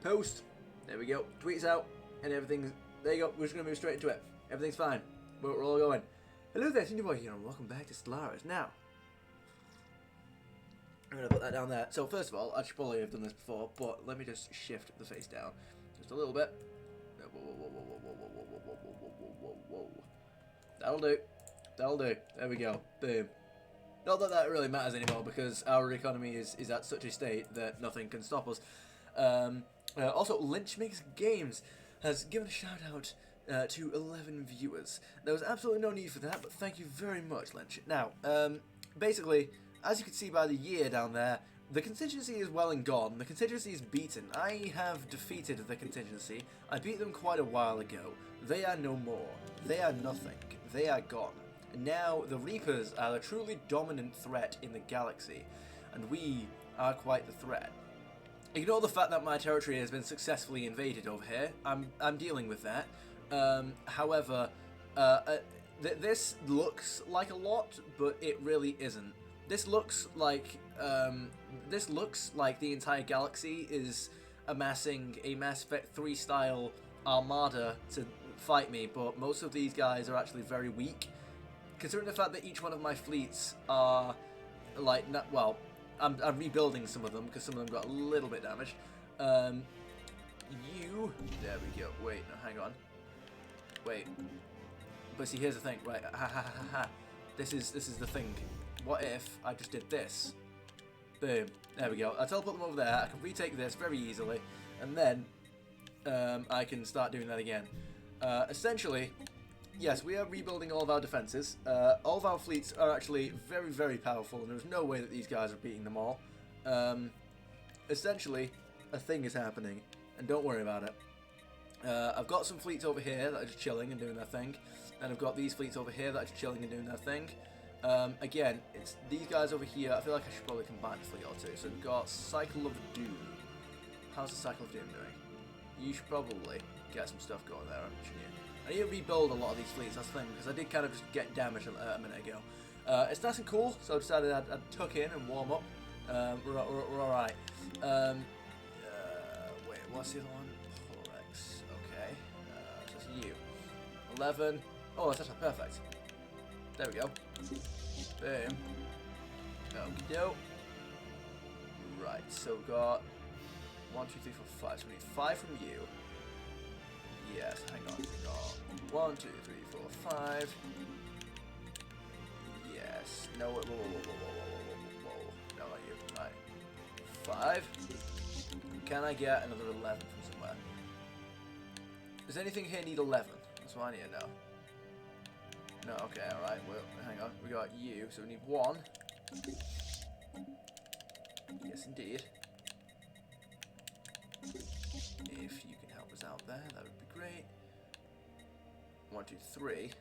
Post. There we go. Tweets out. And everything's... There you go. We're just going to move straight into it. Everything's fine. We're all going. Hello there, Boy here, and welcome back to Stellaris. Now, I'm going to put that down there. So, first of all, I should probably have done this before, but let me just shift the face down. Just a little bit. Whoa. That'll do. That'll do. There we go. Boom. Not that that really matters anymore, because our economy is at such a state that nothing can stop us. Also, Lynch Makes Games has given a shout out to 11 viewers. There was absolutely no need for that, but thank you very much, Lynch. Now, basically, as you can see by the year down there, the contingency is well and gone. The contingency is beaten. I have defeated the contingency. I beat them quite a while ago. They are no more. They are nothing. They are gone. Now, the Reapers are a truly dominant threat in the galaxy, and we are quite the threat. Ignore the fact that my territory has been successfully invaded over here. I'm dealing with that. However, this looks like a lot, but it really isn't. This looks like the entire galaxy is amassing a Mass Effect 3 style armada to fight me, but most of these guys are actually very weak. Considering the fact that each one of my fleets are like, well, I'm rebuilding some of them because some of them got a little bit damaged. There we go. Wait, no, hang on. Wait. But see, here's the thing, right? This is the thing. What if I just did this? Boom. There we go. I teleport them over there. I can retake this very easily, and then I can start doing that again. Essentially, yes, we are rebuilding all of our defenses. All of our fleets are actually very, very powerful, and there's no way that these guys are beating them all. Essentially, a thing is happening, and don't worry about it. I've got some fleets over here that are just chilling and doing their thing, and I've got these fleets over here that are just chilling and doing their thing. Again, it's these guys over here. I feel like I should probably combine a fleet or two. So we've got Cycle of Doom. How's the Cycle of Doom doing? You should probably get some stuff going there, shouldn't you? I need to rebuild a lot of these fleets, that's the thing, because I did kind of just get damaged a minute ago. It's nice and cool, so I decided I'd tuck in and warm up. We're alright. Wait, what's the other one? Polerex. Okay. So it's you. 11. Oh, that's actually perfect. There we go. Boom. Okey-doke. Right, so we've got 1, 2, 3, 4, 5. So we need 5 from you. Yes, hang on. We got 1, 2, 3, 4, 5. Yes. No, whoa. No, not you. Right. 5. Can I get another 11 from somewhere? Does anything here need 11? That's what I need to know. No, okay, alright. Well, hang on. We got you, so we need 1. Yes, indeed. If you can help us out there, that would be great. 1, 2, 3.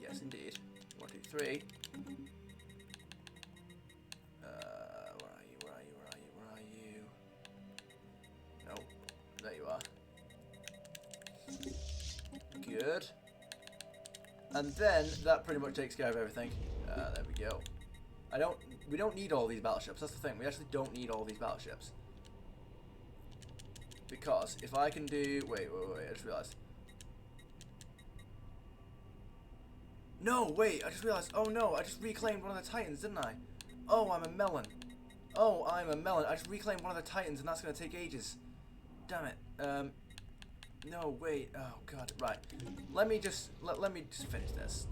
Yes, indeed. 1, 2, 3. Where are you? Nope. There you are. Good. And then that pretty much takes care of everything. There we go. We don't need all these battleships. That's the thing. We actually don't need all these battleships. Because if I can do... Wait. I just realized. No, wait. I just realized. Oh, no. I just reclaimed one of the Titans, didn't I? Oh, I'm a melon. I just reclaimed one of the Titans, and that's going to take ages. Damn it. No, wait. Oh, God. Right. Let me just finish this.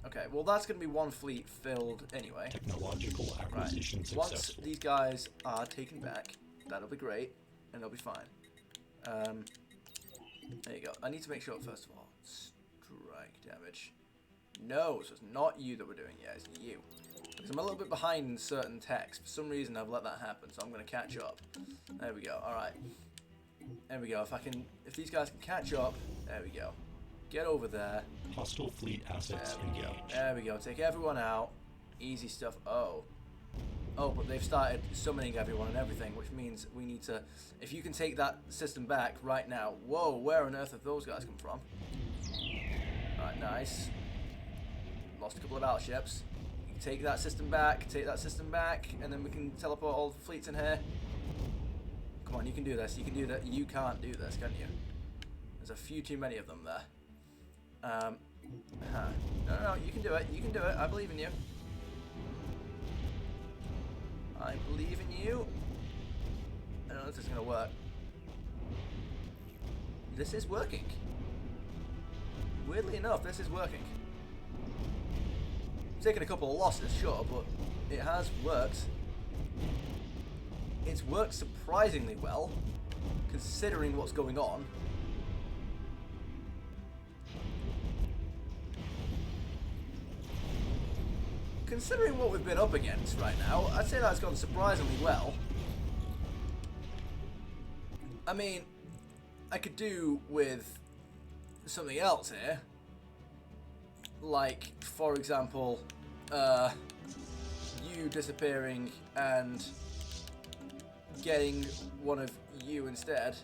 Okay, well, that's going to be one fleet filled anyway. Technological acquisition successful. Once these guys are taken back, that'll be great, and they'll be fine. There you go. I need to make sure, first of all, strike damage. No, so it's not you that we're doing yet, it's you. Because I'm a little bit behind in certain text. For some reason, I've let that happen, so I'm going to catch up. There we go. All right. There we go. If these guys can catch up, there we go. Get over there. Hostile fleet assets engaged. There we go. Take everyone out. Easy stuff. Oh, but they've started summoning everyone and everything, which means we need to... If you can take that system back right now. Whoa, where on earth have those guys come from? Alright, nice. Lost a couple of battleships. Take that system back, and then we can teleport all the fleets in here. Come on, you can do this, you can do that. You can't do this, can you? There's a few too many of them there. No, you can do it, I believe in you. I believe in you. I don't know if this is going to work. This is working. Weirdly enough, this is working. Taken a couple of losses, sure, but it has worked. It's worked surprisingly well, considering what's going on. Considering what we've been up against right now, I'd say that's gone surprisingly well. I mean, I could do with something else here. Like, for example, you disappearing and getting one of you instead.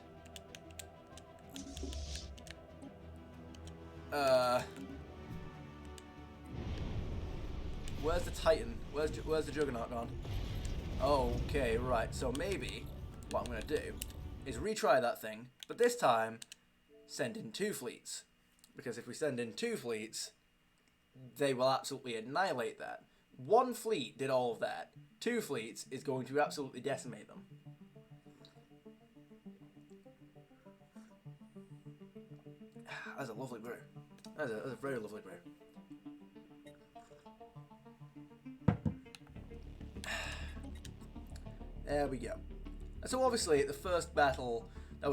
Where's the Titan? Where's the Juggernaut gone? Okay, right. So maybe what I'm going to do is retry that thing, but this time send in 2 fleets. Because if we send in 2 fleets, they will absolutely annihilate that. 1 fleet did all of that. 2 fleets is going to absolutely decimate them. That's a lovely brew. That's a very lovely brew. There we go. So obviously, the first battle that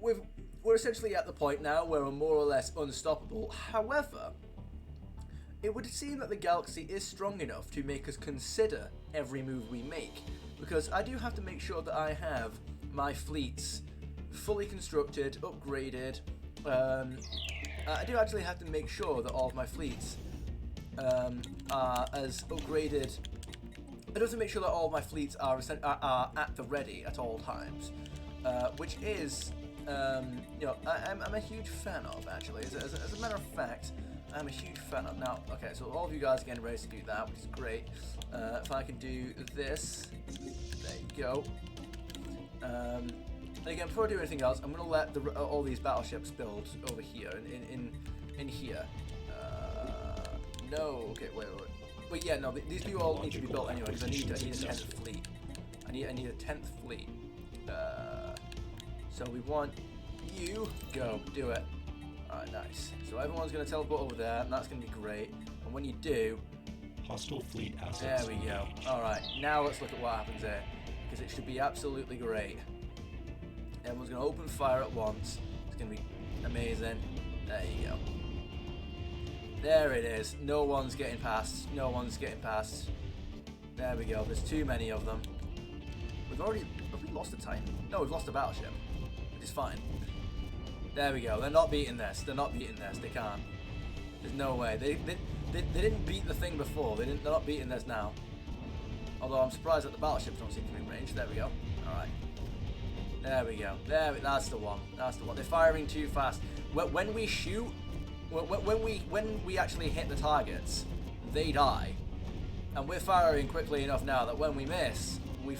we're essentially at the point now where we're more or less unstoppable. However, it would seem that the galaxy is strong enough to make us consider every move we make, because I do have to make sure that I have my fleets fully constructed, upgraded. I do actually have to make sure that all of my fleets are as upgraded. I do have to make sure that all of my fleets are at the ready at all times, which is, you know, I'm a huge fan of, actually. As a matter of fact, I'm a huge fan of. Now, okay, so all of you guys are getting ready to do that, which is great. If I can do this, there you go. And again, before I do anything else, I'm going to let all these battleships build over here, in here. No, okay, wait. Wait, yeah, no, these do all need to be built anyway, because I need a 10th fleet. I need a 10th fleet. So we want you, go, do it. Alright, nice. So everyone's going to teleport over there, and that's going to be great. And when you do... Hostile fleet assets. There we go. Alright, now let's look at what happens here, because it should be absolutely great. Everyone's going to open fire at once. It's going to be amazing. There you go. There it is. No one's getting past. No one's getting past. There we go. There's too many of them. Have we lost a Titan? No, we've lost a battleship. Which is fine. There we go. They're not beating this. They're not beating this. They can't. There's no way. They didn't beat the thing before. They're not beating this now. Although I'm surprised that the battleships don't seem to be in range. There we go. Alright. There we go. That's the one. That's the one. They're firing too fast. When we shoot, when we actually hit the targets, they die. And we're firing quickly enough now that when we miss, we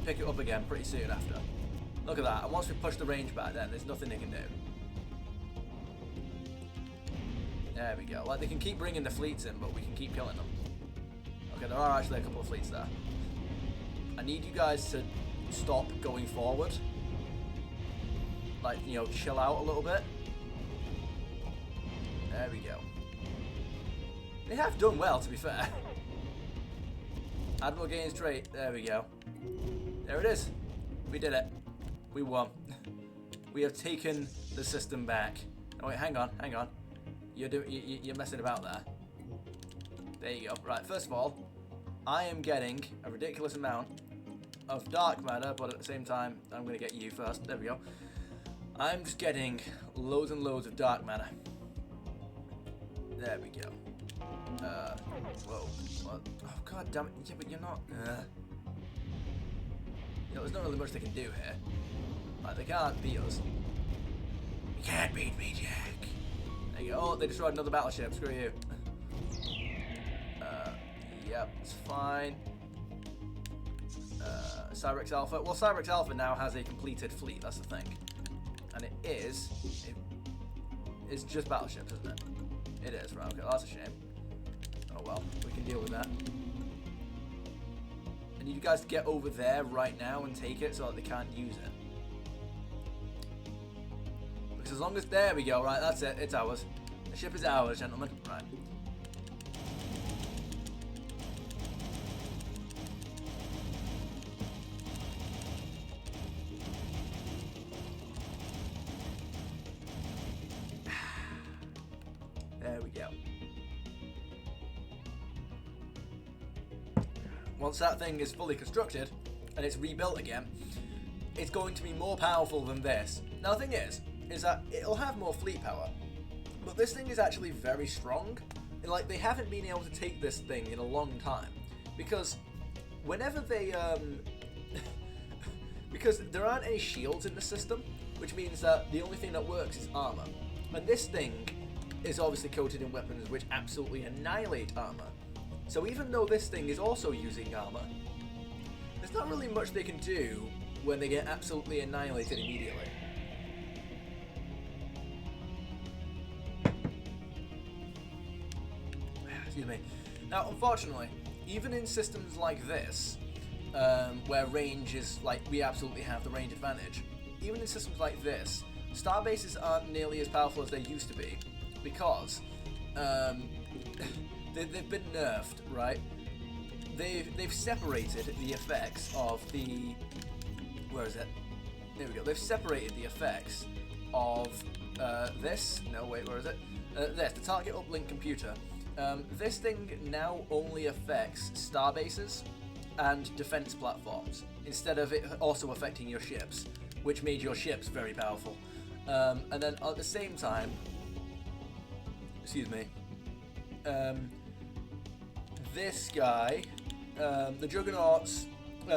pick it up again pretty soon after. Look at that. And once we push the range back, then there's nothing they can do. There we go. Like, they can keep bringing the fleets in, but we can keep killing them. Okay, there are actually a couple of fleets there. I need you guys to stop going forward. Like, you know, chill out a little bit. There we go. They have done well, to be fair. Admiral gains trait. There we go. There it is. We did it. We won. We have taken the system back. Oh wait, hang on. You're messing about there. There you go. Right, first of all, I am getting a ridiculous amount of dark matter, but at the same time, I'm going to get you first. There we go. I'm just getting loads and loads of dark matter. There we go. Whoa. What? Oh, god damn it. Yeah, but you're not... You know, there's not really much they can do here. Like, they can't beat us. You can't beat me, Jack. There you go. Oh, they destroyed another battleship. Screw you. Yeah, it's fine. Cyrex Alpha. Well, Cyrex Alpha now has a completed fleet. That's the thing, and it's just battleships, isn't it? It is, right? Okay, that's a shame. Oh well, we can deal with that. I need you guys to get over there right now and take it so that they can't use it. Because as long as there we go, right? That's it. It's ours. The ship is ours, gentlemen. Right. There we go. Once that thing is fully constructed and it's rebuilt again, it's going to be more powerful than this. Now the thing is that it'll have more fleet power, but this thing is actually very strong. Like, they haven't been able to take this thing in a long time, because whenever they because there aren't any shields in the system, which means that the only thing that works is armor, and this thing is obviously coated in weapons which absolutely annihilate armor. So even though this thing is also using armor, there's not really much they can do when they get absolutely annihilated immediately. Excuse me. Now, unfortunately, even in systems like this, where range is, like, we absolutely have the range advantage, even in systems like this, starbases aren't nearly as powerful as they used to be, because they've been nerfed, right? They've separated the effects of the... Where is it? There we go. They've separated the effects of this. No, wait, where is it? This, the target uplink computer. This thing now only affects starbases and defense platforms, instead of it also affecting your ships, which made your ships very powerful. And then at the same time, excuse me, this guy, the Juggernaut's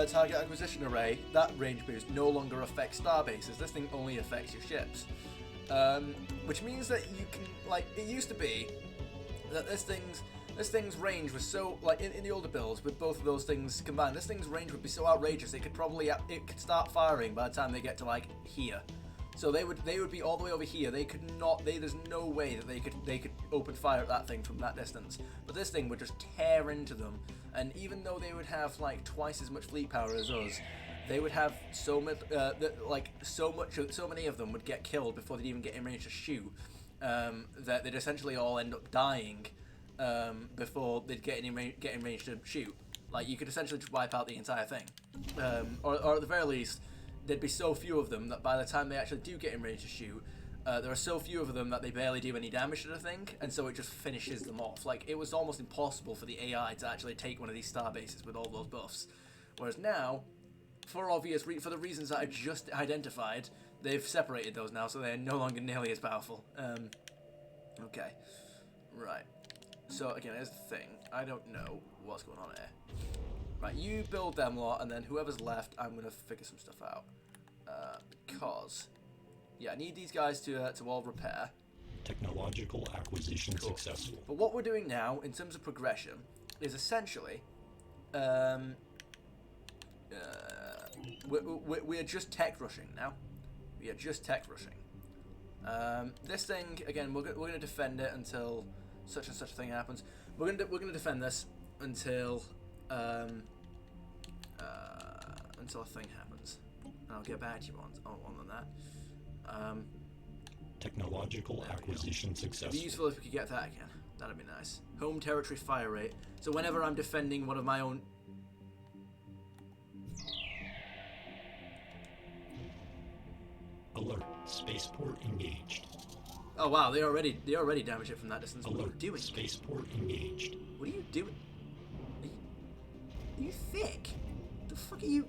target acquisition array, that range boost no longer affects starbases. This thing only affects your ships, which means that you can, like, it used to be that this thing's range was so, like, in the older builds with both of those things combined, this thing's range would be so outrageous it could start firing by the time they get to, like, here. So they would be all the way over here. They could not. There's no way that they could open fire at that thing from that distance. But this thing would just tear into them. And even though they would have, like, twice as much fleet power as us, they would have so much, so many of them would get killed before they'd even get in range to shoot. That they'd essentially all end up dying before they'd get in range to shoot. Like, you could essentially just wipe out the entire thing, or at the very least, there'd be so few of them that by the time they actually do get in range to shoot, there are so few of them that they barely do any damage to the thing, and so it just finishes them off. Like, it was almost impossible for the AI to actually take one of these starbases with all those buffs. Whereas now, for the reasons that I just identified, they've separated those now, so they're no longer nearly as powerful. Okay, right. So again, here's the thing. I don't know what's going on here. Right, you build them lot, and then whoever's left, I'm gonna figure some stuff out. Because, yeah, I need these guys to all repair. Technological acquisition successful. But what we're doing now, in terms of progression, is essentially, we're just tech rushing now. We are just tech rushing. This thing, again, we're gonna defend it until such and such a thing happens. We're gonna defend this until a thing happens. And I'll get back to you on that. Technological acquisition successful. It'd be useful if we could get that again. That'd be nice. Home territory fire rate. So whenever I'm defending one of my own. Alert. Spaceport engaged. Oh wow, they already damage it from that distance. Alert. What are you doing? Spaceport engaged. What are you doing? Are you thick? The fuck are you?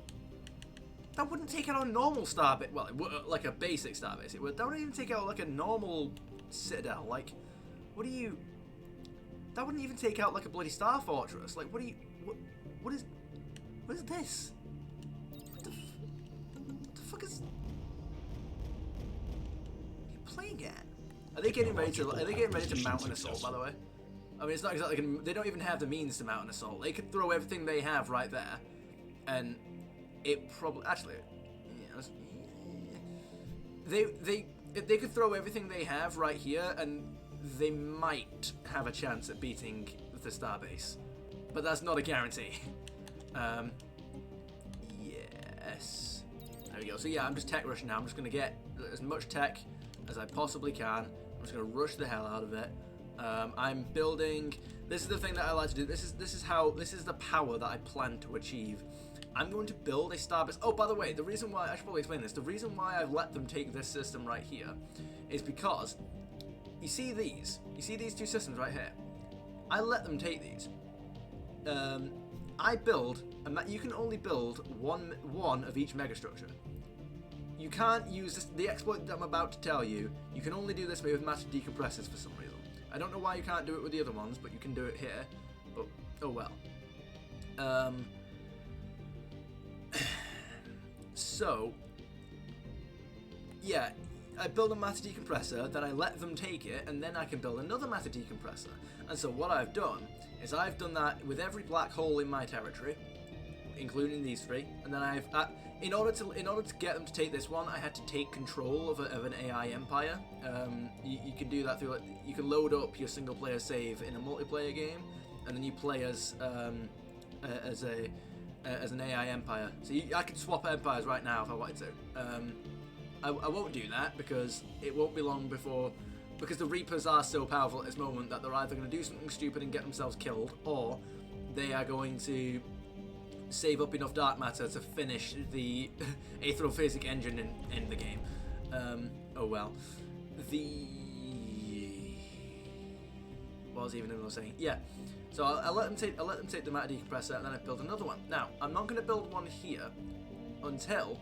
That wouldn't take out a normal starbase. Well, like a basic starbase. That wouldn't even take out like a normal citadel. Like, what are you? That wouldn't even take out like a bloody star fortress. Like, what are you? What is this? What the fuck is? Are you playing at? Are they getting ready to mount an assault? By the way, I mean, it's not exactly gonna, they don't even have the means to mount an assault. They could throw everything they have right there, and it probably actually, they could throw everything they have right here, and they might have a chance at beating the starbase, but that's not a guarantee. Yes. There we go. So yeah, I'm just tech rushing now. I'm just gonna get as much tech as I possibly can. I'm just gonna rush the hell out of it. I'm building. This is the thing that I like to do. This is the power that I plan to achieve. I'm going to build a starbase. Oh, by the way, the reason why I should probably explain this. The reason why I've let them take this system right here is because you see these two systems right here. I let them take these. I build, and you can only build one of each megastructure. You can't use this, the exploit that I'm about to tell you. You can only do this way with master decompressors for some reason. I don't know why you can't do it with the other ones, but you can do it here. But oh well. So yeah, I build a matter decompressor, then I let them take it, and then I can build another matter decompressor. And so what I've done is I've done that with every black hole in my territory, including these three. And then in order to get them to take this one, I had to take control of an AI empire. You can do that through you can load up your single player save in a multiplayer game, and then you play as an AI empire. So I could swap empires right now if I wanted to. I won't do that because it won't be long before, because the Reapers are so powerful at this moment that they're either going to do something stupid and get themselves killed, or they are going to save up enough dark matter to finish the aerophasic engine in the game. Oh well. What was even I was saying? Yeah. So I let them take the matter decompressor, and then I build another one. Now I'm not going to build one here until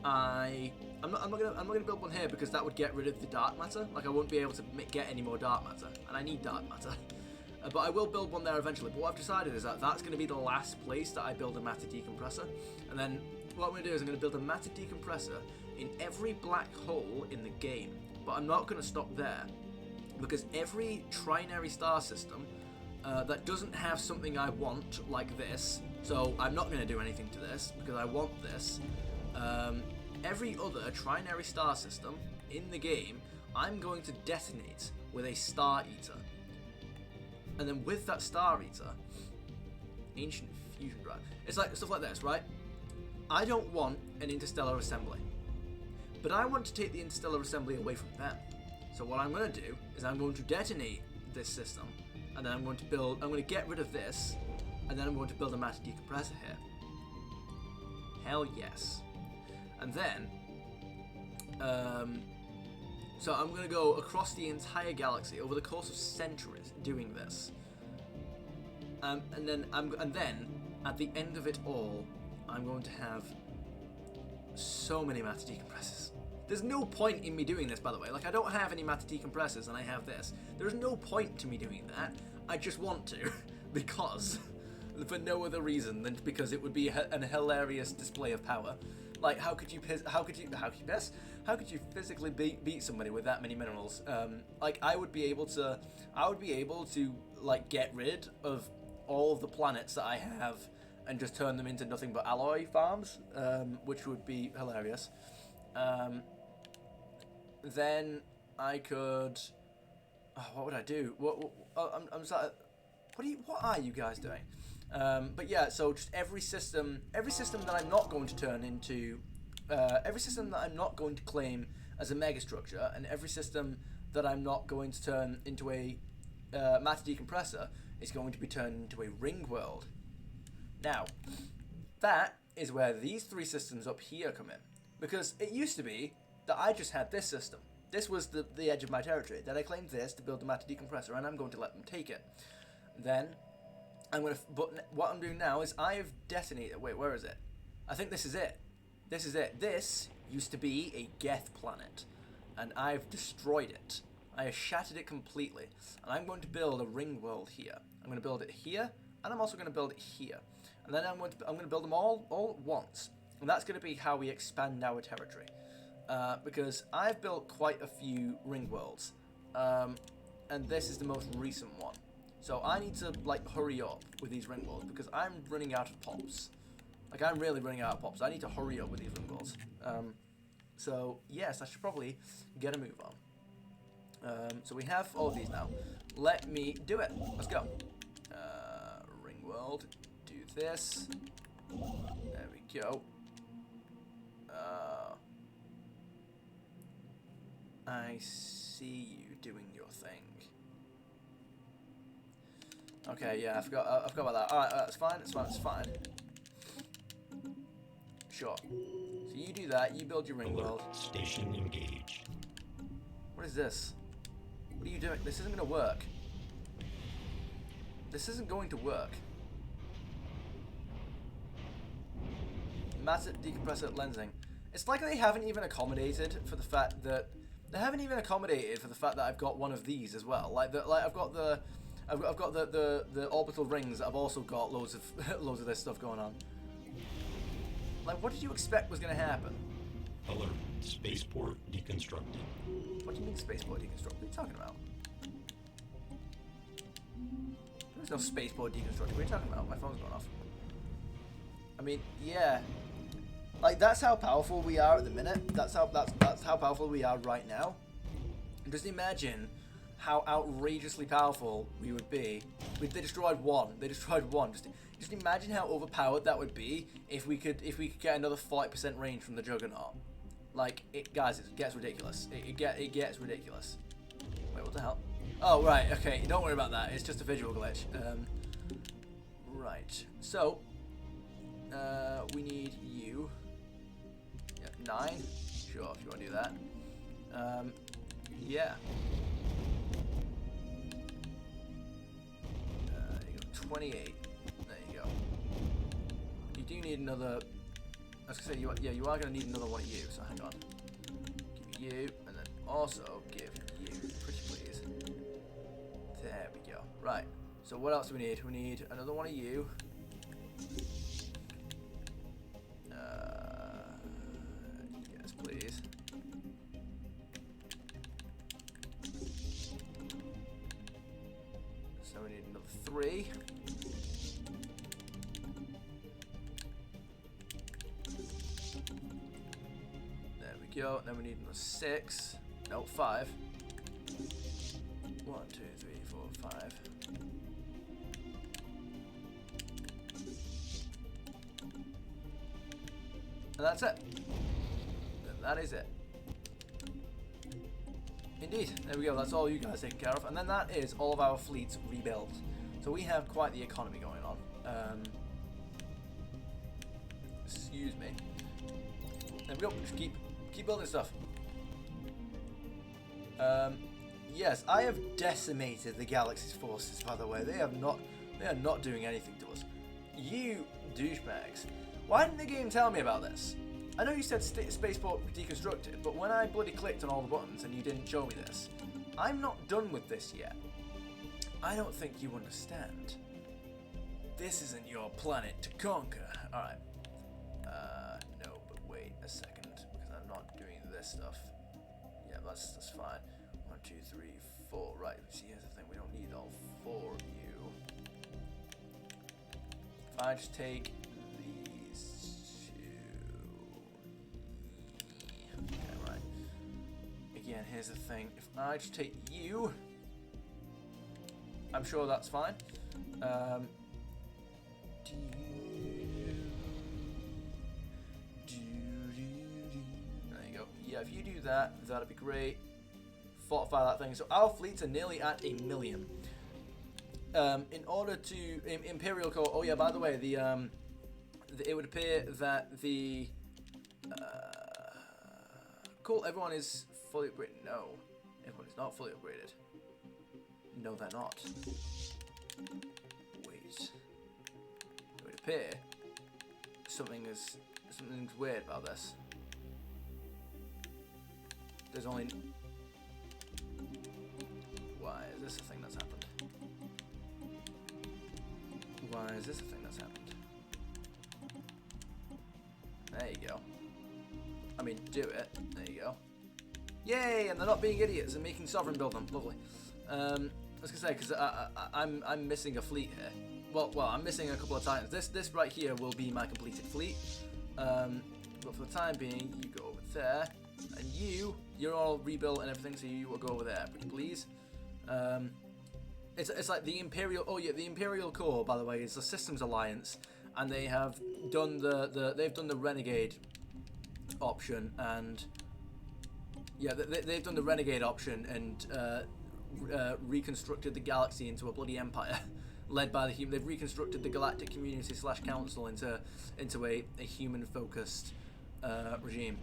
I'm not gonna build one here, because that would get rid of the dark matter. Like, I won't be able to get any more dark matter, and I need dark matter. But I will build one there eventually. But what I've decided is that that's going to be the last place that I build a matter decompressor. And then what I'm going to do is I'm going to build a matter decompressor in every black hole in the game. But I'm not going to stop there, because every trinary star system that doesn't have something I want, like this, so I'm not going to do anything to this because I want this. Every other trinary star system in the game, I'm going to detonate with a Star Eater. And then with that Star Eater, Ancient Fusion Drive. It's like stuff like this, right? I don't want an interstellar assembly, but I want to take the interstellar assembly away from them. So what I'm going to do is I'm going to detonate this system, and then I'm going to get rid of this, and then I'm going to build a matter decompressor here. Hell yes. And then, so I'm going to go across the entire galaxy over the course of centuries doing this. And then at the end of it all, I'm going to have so many matter decompressors. There's no point in me doing this, by the way. Like, I don't have any matter decompressors, and I have this. There's no point to me doing that. I just want to, because, for no other reason than because it would be an hilarious display of power. Like, how could you physically beat somebody with that many minerals? Like, I would be able to like get rid of all of the planets that I have and just turn them into nothing but alloy farms, which would be hilarious. Then I could. What would I do? I'm sorry. What are you guys doing? But yeah, so just every system that I'm not going to turn into, every system that I'm not going to claim as a megastructure, and every system that I'm not going to turn into a matter decompressor is going to be turned into a ring world. Now, that is where these three systems up here come in, because it used to be that I just had this system. This was the edge of my territory. Then I claimed this to build the matter decompressor, and I'm going to let them take it. Then but what I'm doing now is I have detonated. Wait, where is it? I think this is it. This is it. This used to be a Geth planet, and I've destroyed it. I have shattered it completely, and I'm going to build a ring world here. I'm going to build it here, and I'm also going to build it here, and then I'm going to build them all at once, and that's going to be how we expand our territory. Because I've built quite a few ring worlds. and this is the most recent one. So I need to like hurry up with these ring bolts because I'm running out of pops. Like I'm really running out of pops. I need to hurry up with these ring bolts. So yes, I should probably get a move on. So we have all of these now. Let me do it. Let's go. Ring world. Do this. There we go. I see you doing your thing. Okay, yeah, I forgot about that. Alright, that's fine, it's fine. Sure. So you do that, you build your ring world. Station engaged. What is this? What are you doing? This isn't gonna work. This isn't going to work. Massive decompressor lensing. It's like they haven't even accommodated for the fact that I've got one of these as well. Like I've got the orbital rings that I've also got loads of this stuff going on. Like, what did you expect was gonna happen? Alert. Spaceport deconstructed. What do you mean spaceport deconstructed? What are you talking about? There's no spaceport deconstructed. What are you talking about? My phone's going off. I mean, yeah. Like, that's how powerful we are at the minute. That's how powerful we are right now. Just imagine how outrageously powerful we would be. They destroyed one. Just imagine how overpowered that would be if we could get another 40% range from the Juggernaut. Like, guys, it gets ridiculous. It gets ridiculous. Wait, what the hell? Oh, right. Okay, don't worry about that. It's just a visual glitch. Right. So, we need you. Yeah, 9. Sure, if you want to do that. Yeah. You go 28. There you go. You do need another. I was gonna say you are gonna need another one of you. So hang on. Give you, and then also give you. Pretty please. There we go. Right. So what else do we need? We need another one of you. Yes, please. So we need another 3. There we go. Then we need another 6. No, 5. 1, 2, 3, 4, 5. And that's it. That is it. Indeed. There we go. That's all you guys taken care of. And then that is all of our fleets rebuilt. So we have quite the economy going on. Excuse me. There we go. Just keep building stuff. Yes, I have decimated the galaxy's forces, by the way. They are not doing anything to us. You douchebags. Why didn't the game tell me about this? I know you said spaceport deconstructed, but when I bloody clicked on all the buttons and you didn't show me this, I'm not done with this yet. I don't think you understand. This isn't your planet to conquer. Alright. No, but wait a second, because I'm not doing this stuff. Yeah, that's fine. 1, 2, 3, 4. Right, see, here's the thing. We don't need all 4 of you. If I just take these 2. Okay, right. Again, here's the thing. If I just take you, I'm sure that's fine. There you go. Yeah, if you do that, that'd be great. Fortify that thing. So our fleets are nearly at 1 million. In order to Imperial Core. Oh yeah, by the way, it would appear that the cool. Everyone is fully upgraded. No, everyone is not fully upgraded. No, they're not. Wait. It would appear something's weird about this. There's only. Why is this a thing that's happened? Why is this a thing that's happened? There you go. I mean, do it. There you go. Yay! And they're not being idiots and making sovereign build them. Lovely. I was gonna say, because I'm missing a fleet here. Well, I'm missing a couple of Titans. This right here will be my completed fleet. But for the time being, you go over there, and you're all rebuilt and everything, so you will go over there, pretty please. It's like the Imperial. Oh yeah, the Imperial Corps, by the way, is a systems alliance, and they have done they've done the Renegade option, and yeah, they've done the Renegade option and reconstructed the galaxy into a bloody empire. Led by the human, they've reconstructed the Galactic Community / Council into a human-focused regime.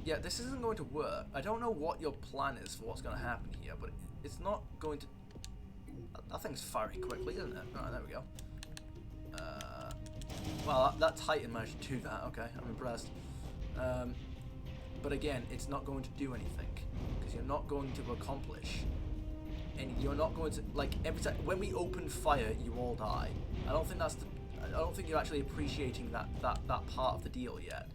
Yeah, this isn't going to work. I don't know what your plan is for what's going to happen here, but it's not going to. That thing's firing quickly, isn't it? Alright, there we go. Well, that Titan managed to do that. Okay, I'm impressed. But again, it's not going to do anything because you're not going to accomplish. And you're not going to, like, every time when we open fire, you all die. I don't think you're actually appreciating that part of the deal yet.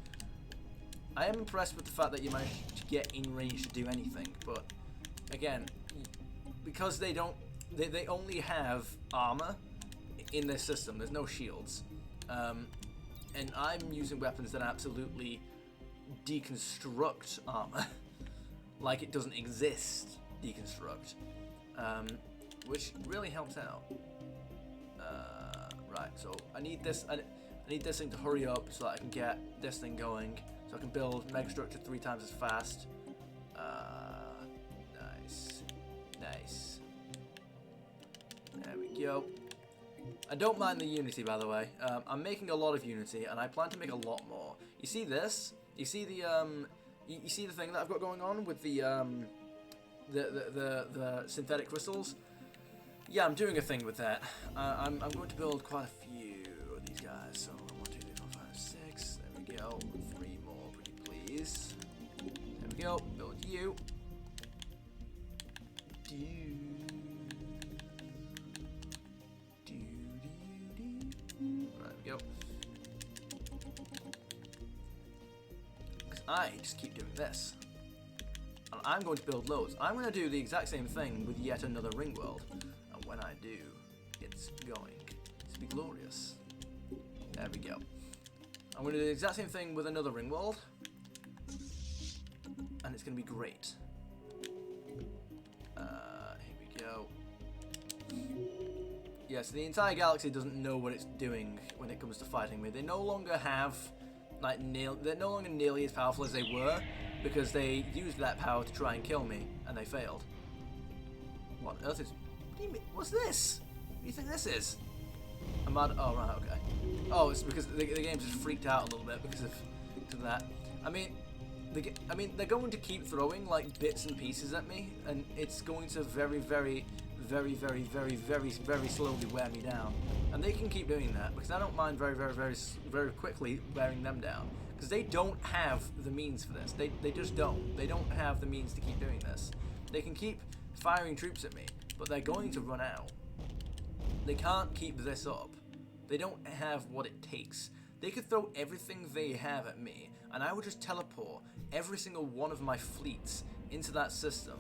I am impressed with the fact that you managed to get in range to do anything, but again, because they only have armor in their system. There's no shields, and I'm using weapons that absolutely deconstruct armor, like it doesn't exist. Deconstruct. Which really helps out. Right, so I need this. I need this thing to hurry up so that I can get this thing going, so I can build megastructure 3 times as fast. Nice. There we go. I don't mind the Unity, by the way. I'm making a lot of Unity, and I plan to make a lot more. You see this? You see the you see the thing that I've got going on with the synthetic crystals? Yeah, I'm doing a thing with that. I'm going to build quite a few of these guys. So 1, 2, 3, 4, 5, 6. There we go. 3 more, pretty please. There we go. Build you. Right, we go. Because I just keep doing this. And I'm going to build loads. I'm going to do the exact same thing with yet another ring world. And when I do, it's going to be glorious. There we go. I'm going to do the exact same thing with another ring world. And it's going to be great. Here we go. Yeah, so the entire galaxy doesn't know what it's doing when it comes to fighting me. They no longer have, like, they're no longer nearly as powerful as they were, because they used that power to try and kill me, and they failed. What on earth is... What do you mean? What's this? What do you think this is? I'm mad... Oh, right, okay. Oh, it's because the game's just freaked out a little bit because of that. I mean, they're going to keep throwing, like, bits and pieces at me, and it's going to very slowly wear me down. And they can keep doing that, because I don't mind very quickly wearing them down. Because they don't have the means for this. They just don't. They don't have the means to keep doing this. They can keep firing troops at me, but they're going to run out. They can't keep this up. They don't have what it takes. They could throw everything they have at me, and I would just teleport every single one of my fleets into that system.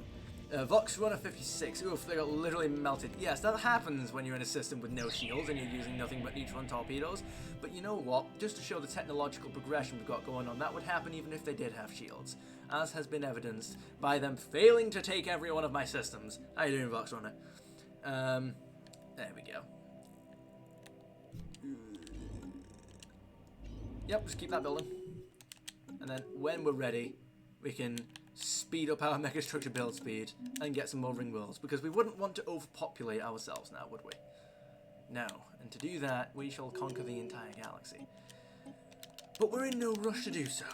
Vox Runner 56. Oof, they got literally melted. Yes, that happens when you're in a system with no shields and you're using nothing but neutron torpedoes. But you know what? Just to show the technological progression we've got going on, that would happen even if they did have shields, as has been evidenced by them failing to take every one of my systems. How you doing, Vox Runner? There we go. Yep, just keep that building. And then when we're ready, we can speed up our megastructure build speed and get some more ring worlds, because we wouldn't want to overpopulate ourselves now, would we? No, and to do that, we shall conquer the entire galaxy. But we're in no rush to do so.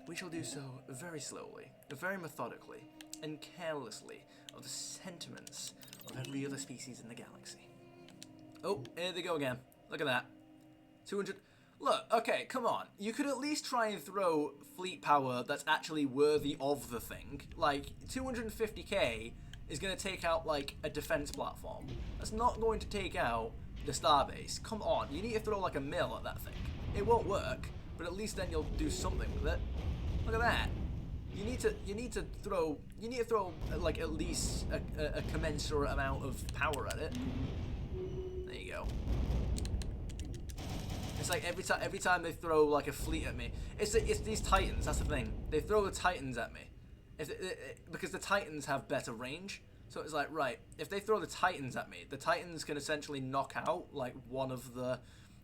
We shall do so very slowly, very methodically, and carelessly of the sentiments of every other species in the galaxy. Oh, here they go again. Look at that. 200... Look, okay, come on. You could at least try and throw fleet power that's actually worthy of the thing. Like, 250k is going to take out, like, a defense platform. That's not going to take out the starbase. Come on, you need to throw, like, a mill at that thing. It won't work, but at least then you'll do something with it. Look at that. you need to throw like at least a commensurate amount of power at it. There you go. It's like every time they throw like a fleet at me, it's these Titans. That's the thing. They throw the Titans at me, because the Titans have better range. So it's like, right, if they throw the Titans at me, the Titans can essentially knock out like one of the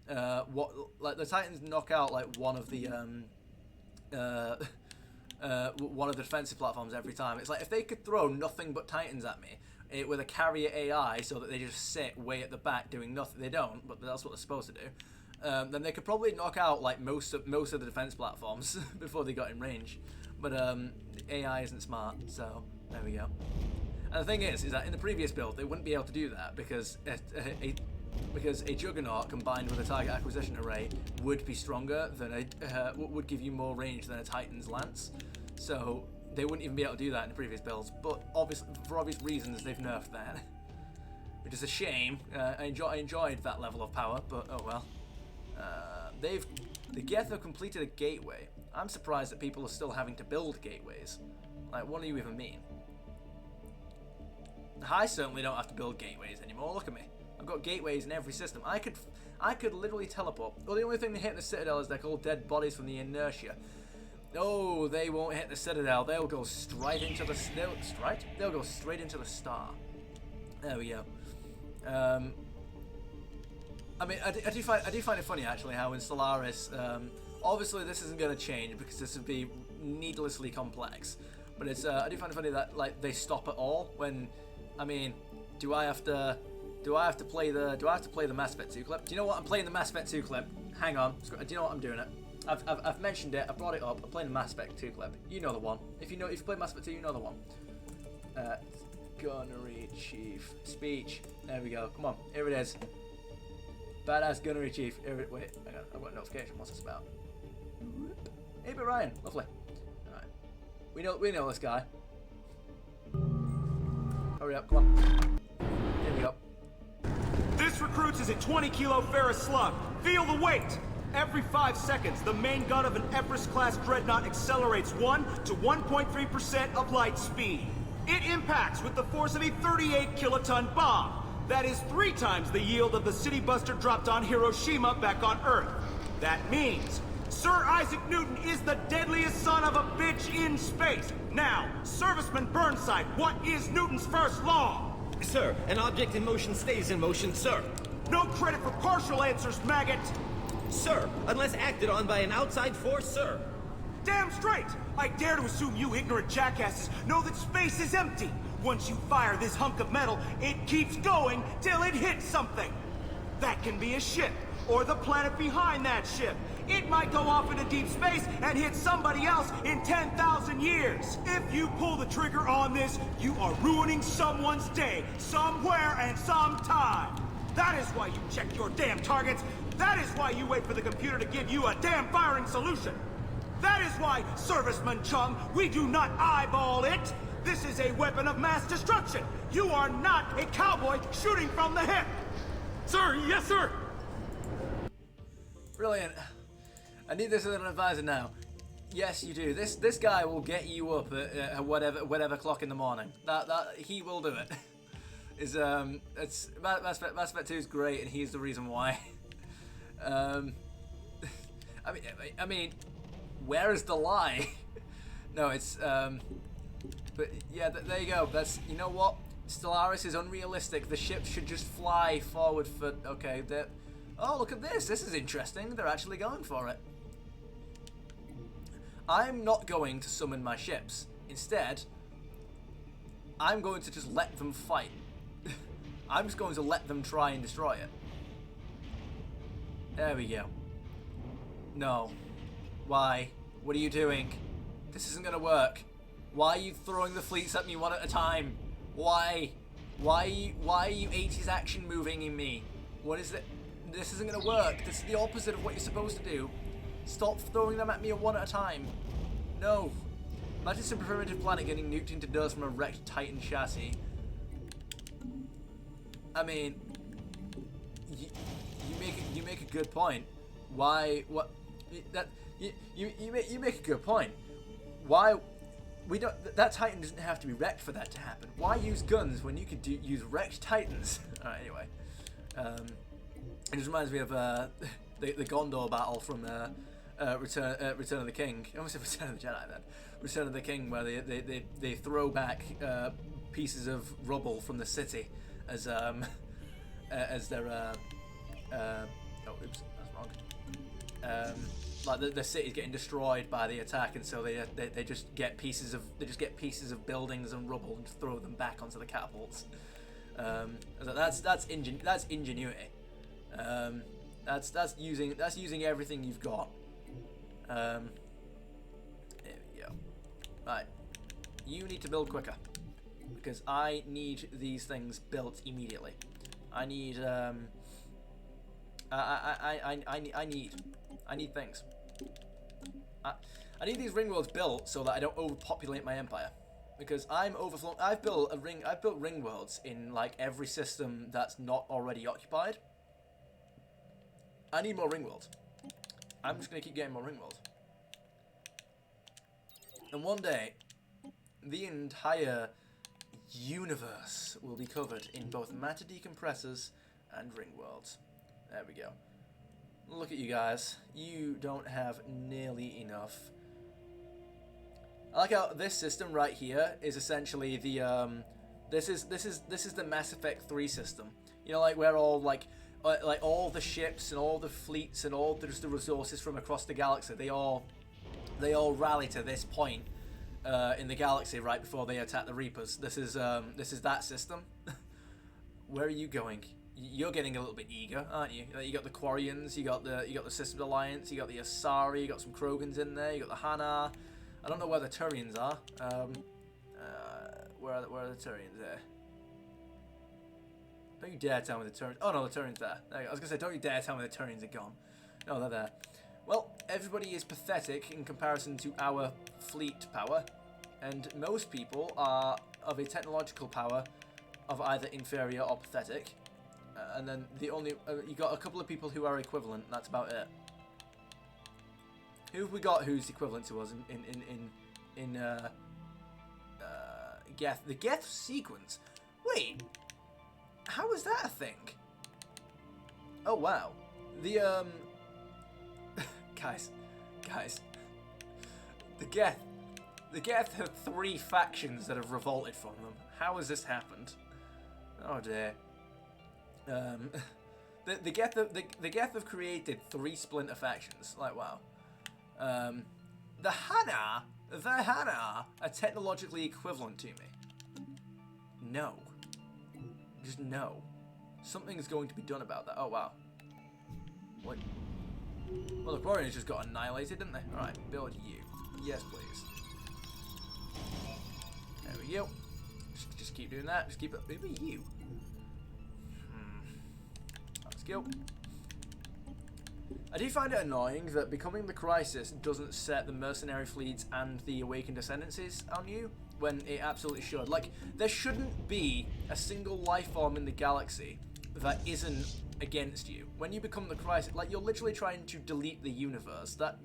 the Titans knock out like one of the defensive platforms every time. It's like if they could throw nothing but Titans at me with a carrier AI, so that they just sit way at the back doing nothing. They don't, but that's what they're supposed to do. Then they could probably knock out like most of the defense platforms before they got in range. But AI isn't smart, so there we go. And the thing is that in the previous build they wouldn't be able to do that because a Juggernaut combined with a target acquisition array would be stronger than would give you more range than a Titan's lance. So they wouldn't even be able to do that in the previous builds. But obviously, for obvious reasons, they've nerfed that, which is a shame. I enjoyed that level of power, but oh well. The Geth have completed a gateway. I'm surprised that people are still having to build gateways. Like, what do you even mean? I certainly don't have to build gateways anymore. Look at me. I've got gateways in every system. I could literally teleport. Well, the only thing they hit the Citadel is they're called dead bodies from the inertia. Oh, they won't hit the Citadel. They'll go straight into the They'll go straight into the star. There we go. I mean, I do find it funny actually how in Stellaris, obviously this isn't going to change because this would be needlessly complex. But it's I do find it funny that like they stop at all when, I mean, do I have to play the Mass Effect 2 clip? Do you know what? I'm playing the Mass Effect 2 clip. Hang on. Do you know what? I'm doing it. I've mentioned it. I brought it up. I'm playing the Mass Effect 2 clip. You know the one. If you play Mass Effect 2, you know the one. Gunnery Chief speech. There we go. Come on. Here it is. Badass Gunnery Chief. Wait. Hang on. I've got a notification. What's this about? Hey, but Ryan. Lovely. All right. We know this guy. Hurry up. Come on. Here we go. This recruits is a 20 kilo ferrous slug. Feel the weight! Every 5 seconds, the main gun of an Everest-class dreadnought accelerates 1 to 1.3% of light speed. It impacts with the force of a 38 kiloton bomb. That is 3 times the yield of the city buster dropped on Hiroshima back on Earth. That means Sir Isaac Newton is the deadliest son of a bitch in space. Now, Serviceman Burnside, what is Newton's first law? Sir, an object in motion stays in motion, sir. No credit for partial answers, maggot! Sir, unless acted on by an outside force, sir. Damn straight! I dare to assume you ignorant jackasses know that space is empty. Once you fire this hunk of metal, it keeps going till it hits something. That can be a ship, or the planet behind that ship. It might go off into deep space and hit somebody else in 10,000 years. If you pull the trigger on this, you are ruining someone's day, somewhere and sometime. That is why you check your damn targets. That is why you wait for the computer to give you a damn firing solution. That is why, Serviceman Chung, we do not eyeball it. This is a weapon of mass destruction. You are not a cowboy shooting from the hip. Sir, yes, sir. Brilliant. I need this as an advisor now. Yes, you do. This guy will get you up at whatever clock in the morning. That he will do it. It's Mass Effect 2 is great, and he's the reason why. I mean, where is the lie? No, it's but yeah, there you go. That's, you know what? Stellaris is unrealistic. The ships should just fly forward for. Okay, oh, look at this. This is interesting. They're actually going for it. I'm not going to summon my ships. Instead, I'm going to just let them fight. I'm just going to let them try and destroy it. There we go. No. Why? What are you doing? This isn't going to work. Why are you throwing the fleets at me one at a time? Why? Why are you 80s action moving in me? What is it? This isn't going to work. This is the opposite of what you're supposed to do. Stop throwing them at me one at a time. No. Imagine some primitive planet getting nuked into dust from a wrecked Titan chassis. I mean, you make a good point. Why? What? That you make a good point. Why we don't. That Titan doesn't have to be wrecked for that to happen. Why use guns when you could use wrecked Titans? All right. Anyway, it just reminds me of the Gondor battle from Return of the King. I almost said Return of the Jedi then. Return of the King, where they throw back pieces of rubble from the city as their oh, oops, that's wrong. Like the city's getting destroyed by the attack, and so they just get pieces of buildings and rubble and throw them back onto the catapults. That's ingenuity. That's using everything you've got. There we go. Right, you need to build quicker because I need these things built immediately. I need I need things. I need these ring worlds built so that I don't overpopulate my empire, because I'm overflowing. I've built ring worlds in like every system that's not already occupied. I need more ring worlds. I'm just gonna keep getting more ring worlds, and one day, the entire universe will be covered in both matter decompressors and ring worlds. There we go. Look at you guys. You don't have nearly enough. I like how this system right here is essentially the this is the Mass Effect 3 system. You know, like where all like all the ships and all the fleets and all just the resources from across the galaxy, they all rally to this point in the galaxy right before they attack the Reapers. This is that system. Where are you going? You're getting a little bit eager, aren't you? You got the Quarians, you got the Systems Alliance, you got the Asari, you got some Krogans in there, you got the Hanar. I don't know where the Turians are. Where are the Turians there? Don't you dare tell me the Turians. Oh no, the Turians there. I was gonna say, don't you dare tell me the Turians are gone. No, they're there. Well, everybody is pathetic in comparison to our fleet power, and most people are of a technological power of either inferior or pathetic. And then the only you got a couple of people who are equivalent. That's about it. Who have we got who's equivalent to us in Geth? The Geth sequence. Wait, how is that a thing? Oh wow, the guys, the Geth have 3 factions that have revolted from them. How has this happened? Oh dear. The Geth have created 3 splinter factions. Like wow. The Hanar are technologically equivalent to me. No. Just no. Something is going to be done about that. Oh wow. What? Well, the Quarians just got annihilated, didn't they? Alright, build you. Yes, please. There we go. Just keep doing that. Just keep it. Maybe you. Let's go. I do find it annoying that becoming the Crisis doesn't set the mercenary fleets and the Awakened Ascendancies on you, when it absolutely should. Like, there shouldn't be a single life form in the galaxy that isn't against you. When you become the Crisis, like, you're literally trying to delete the universe. There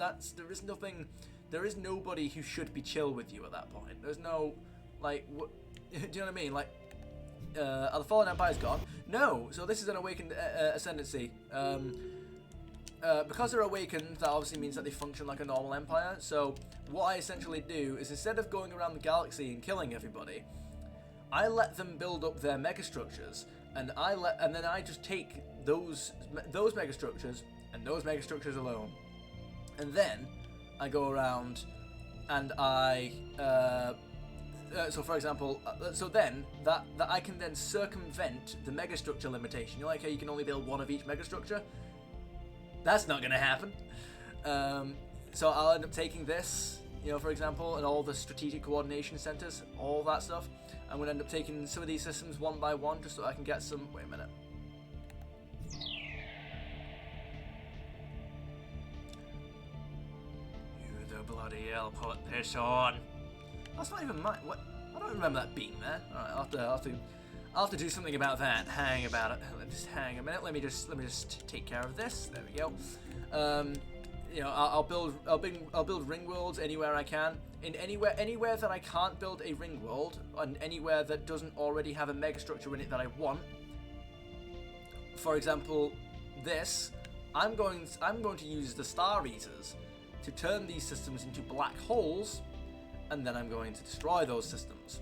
is nobody who should be chill with you at that point. There's no, like, do you know what I mean? Like, are the Fallen Empire's gone? No. So this is an Awakened Ascendancy. Because they're awakened, that obviously means that they function like a normal empire. So what I essentially do is, instead of going around the galaxy and killing everybody, I let them build up their megastructures, and then I just take those megastructures and those megastructures alone, and then I go around and I so for example, so then that I can then circumvent the megastructure limitation. You know, like how you can only build 1 of each megastructure? That's not gonna happen. So I'll end up taking this, you know, for example, and all the strategic coordination centers, all that stuff. I'm gonna end up taking some of these systems one by one, just so I can get some. Wait a minute. You the bloody hell put this on. That's not even mine. What? I don't remember that being there. All right, I'll have to do something about that. Hang about it. Just hang a minute. Let me just take care of this. There we go. you know, I'll build ring worlds anywhere I can. Anywhere that I can't build a ring world, and anywhere that doesn't already have a megastructure in it that I want. For example, this, I'm going to use the Star Eaters to turn these systems into black holes, and then I'm going to destroy those systems.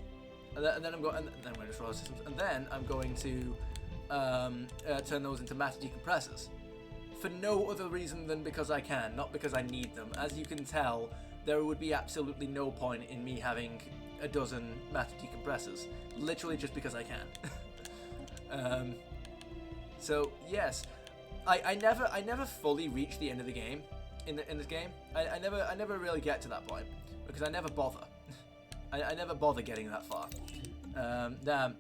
And then I'm going to destroy those systems, and then I'm going to turn those into matter decompressors. For no other reason than because I can, not because I need them. As you can tell, there would be absolutely no point in me having a dozen matter decompressors, literally just because I can. So yes, I never fully reach the end of the game in this game. I never really get to that point because I never bother. I never bother getting that far. Damn,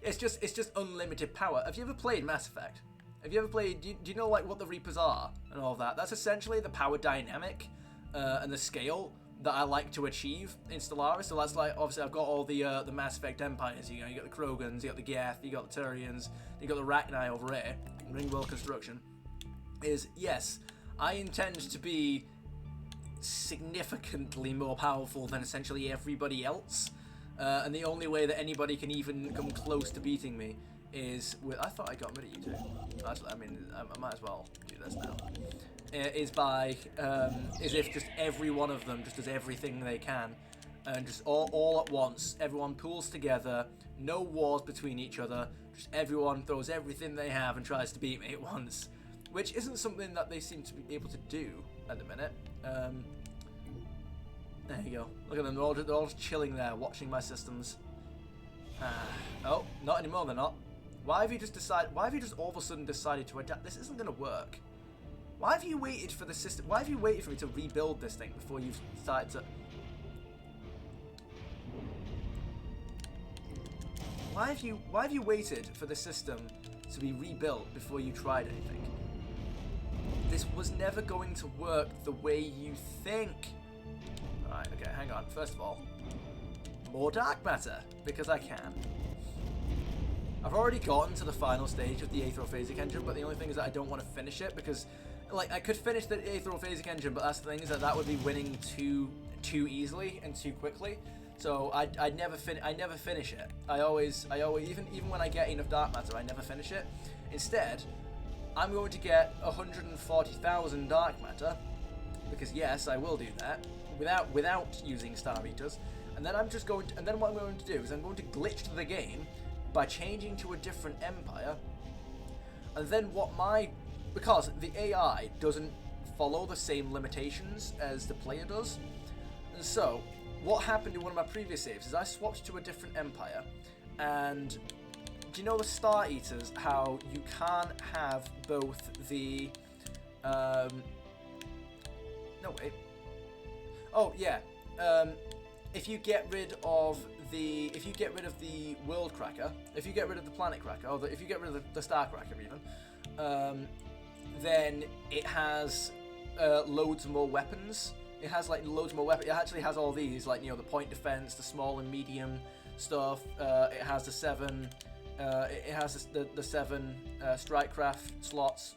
it's just unlimited power. Have you ever played Mass Effect? Have you ever played? Do you know like what the Reapers are and all of that? That's essentially the power dynamic and the scale that I like to achieve in Stellaris. So that's like, obviously I've got all the Mass Effect empires. You know, you got the Krogans, you got the Geth, you got the Turians, you got the Rachni over here. Ringworld construction is, yes, I intend to be significantly more powerful than essentially everybody else, and the only way that anybody can even come close to beating me is with, I thought I got rid of you two. I mean, I might as well do this now. Is by, is if just every one of them just does everything they can, and just all at once, everyone pulls together, no wars between each other, just everyone throws everything they have and tries to beat me at once, which isn't something that they seem to be able to do at the minute. There you go. Look at them, they're all just chilling there, watching my systems. Oh, not anymore, they're not. Why have you just all of a sudden decided to adapt? This isn't going to work. Why have you waited for the system? Why have you waited for me to rebuild this thing before you've started to... Why have you waited for the system to be rebuilt before you tried anything? This was never going to work the way you think. Alright, okay, hang on. First of all, more dark matter, because I can. I've already gotten to the final stage of the aerophasic engine, but the only thing is that I don't want to finish it, because, like, I could finish the aerophasic engine, but that's the thing, is that would be winning too easily and too quickly. So I never finish it. I always even when I get enough dark matter, I never finish it. Instead, I'm going to get 140,000 dark matter, because yes, I will do that without using Star Eaters. And then what I'm going to do is I'm going to glitch the game by changing to a different empire. And then because the AI doesn't follow the same limitations as the player does. And so what happened in one of my previous saves is I swapped to a different empire, and do you know the Star Eaters, how you can't have both the no wait. Oh yeah. If you get rid of the world cracker, if you get rid of the planet cracker, or if you get rid of the star cracker even, then it has loads more weapons. It has like loads more weapons. It actually has all these, like, you know, the point defense, the small and medium stuff. It has the 7. It has the 7 strike craft slots.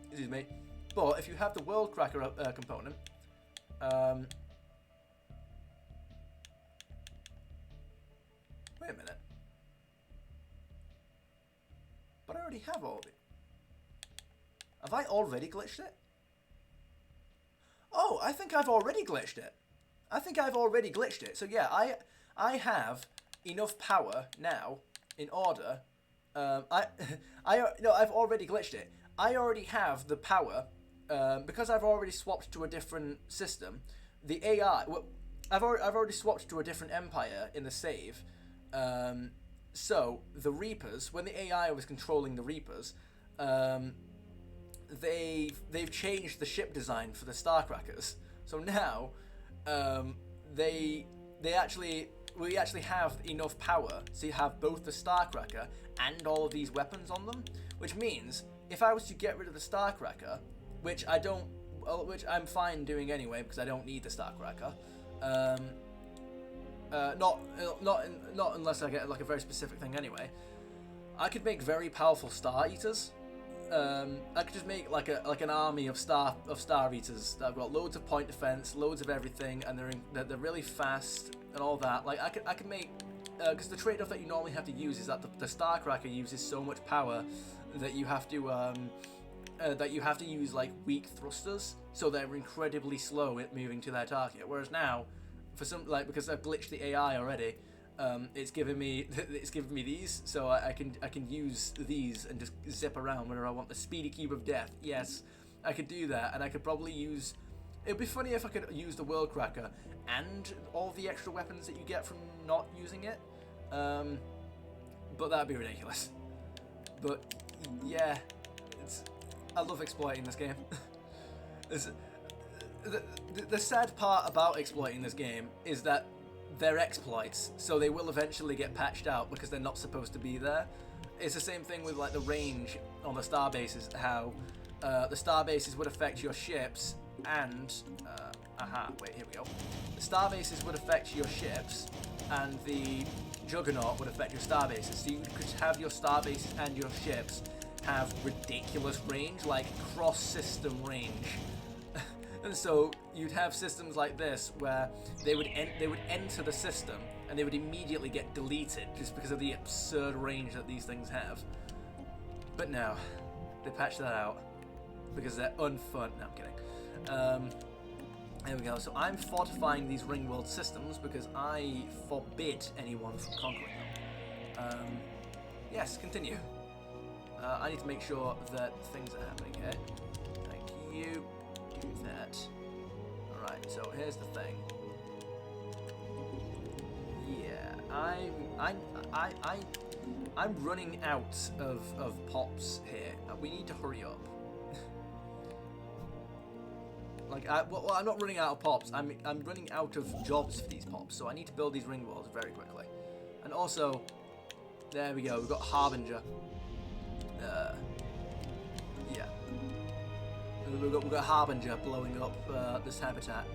Excuse me. But if you have the world cracker component, wait a minute. But I already have all of it. Have I already glitched it? Oh, I think I've already glitched it. So yeah, I have enough power now in order. No, I've already glitched it. I already have the power because I've already swapped to a different system. The AI, well, I've already swapped to a different empire in the save. So the Reapers, when the AI was controlling the Reapers, they've changed the ship design for the Starcrackers. So now, we actually have enough power to have both the Starcracker and all of these weapons on them. Which means if I was to get rid of the Starcracker, which I'm fine doing anyway because I don't need the Starcracker. Not unless I get like a very specific thing anyway. I could make very powerful Star Eaters. I could just make like an army of star eaters that have got loads of point defense, loads of everything, and they're really fast and all that. Like I could make, because the trade-off that you normally have to use is that the Star Cracker uses so much power that you have to use like weak thrusters, so they're incredibly slow at moving to their target. Whereas now, for some because I've glitched the AI already, it's given me these, so I can use these and just zip around whenever I want. The speedy cube of death. Yes, I could do that, and I could probably use. It'd be funny if I could use the World Cracker and all the extra weapons that you get from not using it. But that'd be ridiculous. But yeah, I love exploiting this game. The sad part about exploiting this game is that they're exploits, so they will eventually get patched out because they're not supposed to be there. It's the same thing with like the range on the star bases, how the star bases would affect your ships and here we go. The star bases would affect your ships and the Juggernaut would affect your star bases. So you could have your star bases and your ships have ridiculous range, like cross-system range. And so you'd have systems like this where they would enter the system and they would immediately get deleted just because of the absurd range that these things have. But no, they patched that out because they're unfun. No, I'm kidding. There we go. So I'm fortifying these ring world systems because I forbid anyone from conquering them. Yes, continue. I need to make sure that things are happening here. Thank you. Do that. Alright, so here's the thing. Yeah, I'm running out of pops here. We need to hurry up. Like, well, I'm not running out of pops. I'm running out of jobs for these pops, so I need to build these ring walls very quickly. And also, there we go. We've got Harbinger. Yeah. We've got Harbinger blowing up this habitat.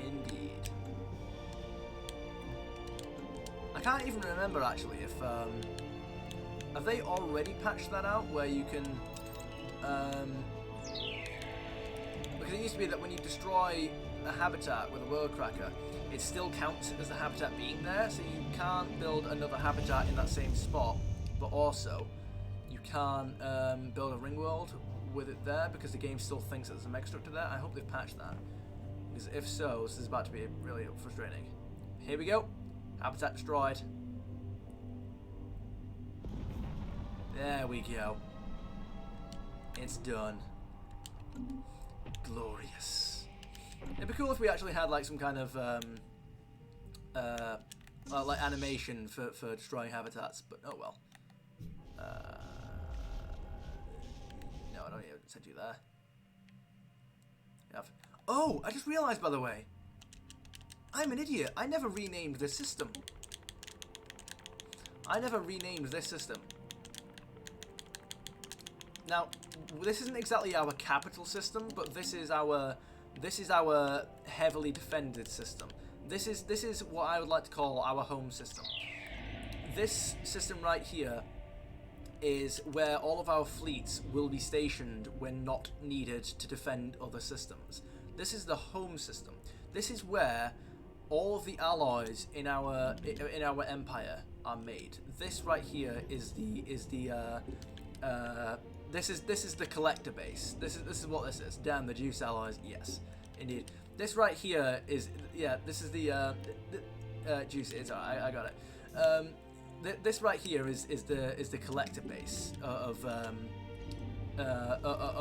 Indeed. I can't even remember actually if have they already patched that out where you can because it used to be that when you destroy a habitat with a world cracker, it still counts as the habitat being there, so you can't build another habitat in that same spot, but also you can't build a ring world with it there because the game still thinks that there's a mega structure there. I hope they've patched that, because if so, this is about to be really frustrating. Here we go. Habitat destroyed. There we go. It's done. Glorious. It'd be cool if we actually had like some kind of like animation for destroying habitats, but oh well. No, I don't need to send you there. Oh, I just realized, by the way, I'm an idiot. I never renamed this system. Now, this isn't exactly our capital system, but this is our heavily defended system. This is what I would like to call our home system. This system right here is where all of our fleets will be stationed when not needed to defend other systems. This is the home system. This is where all of the alloys in our empire are made. This right here is this is the collector base. This is what this is. Damn, the juice alloys. Yes, indeed. This right here is this is the juice. It's alright. I got it. This right here is the collector base of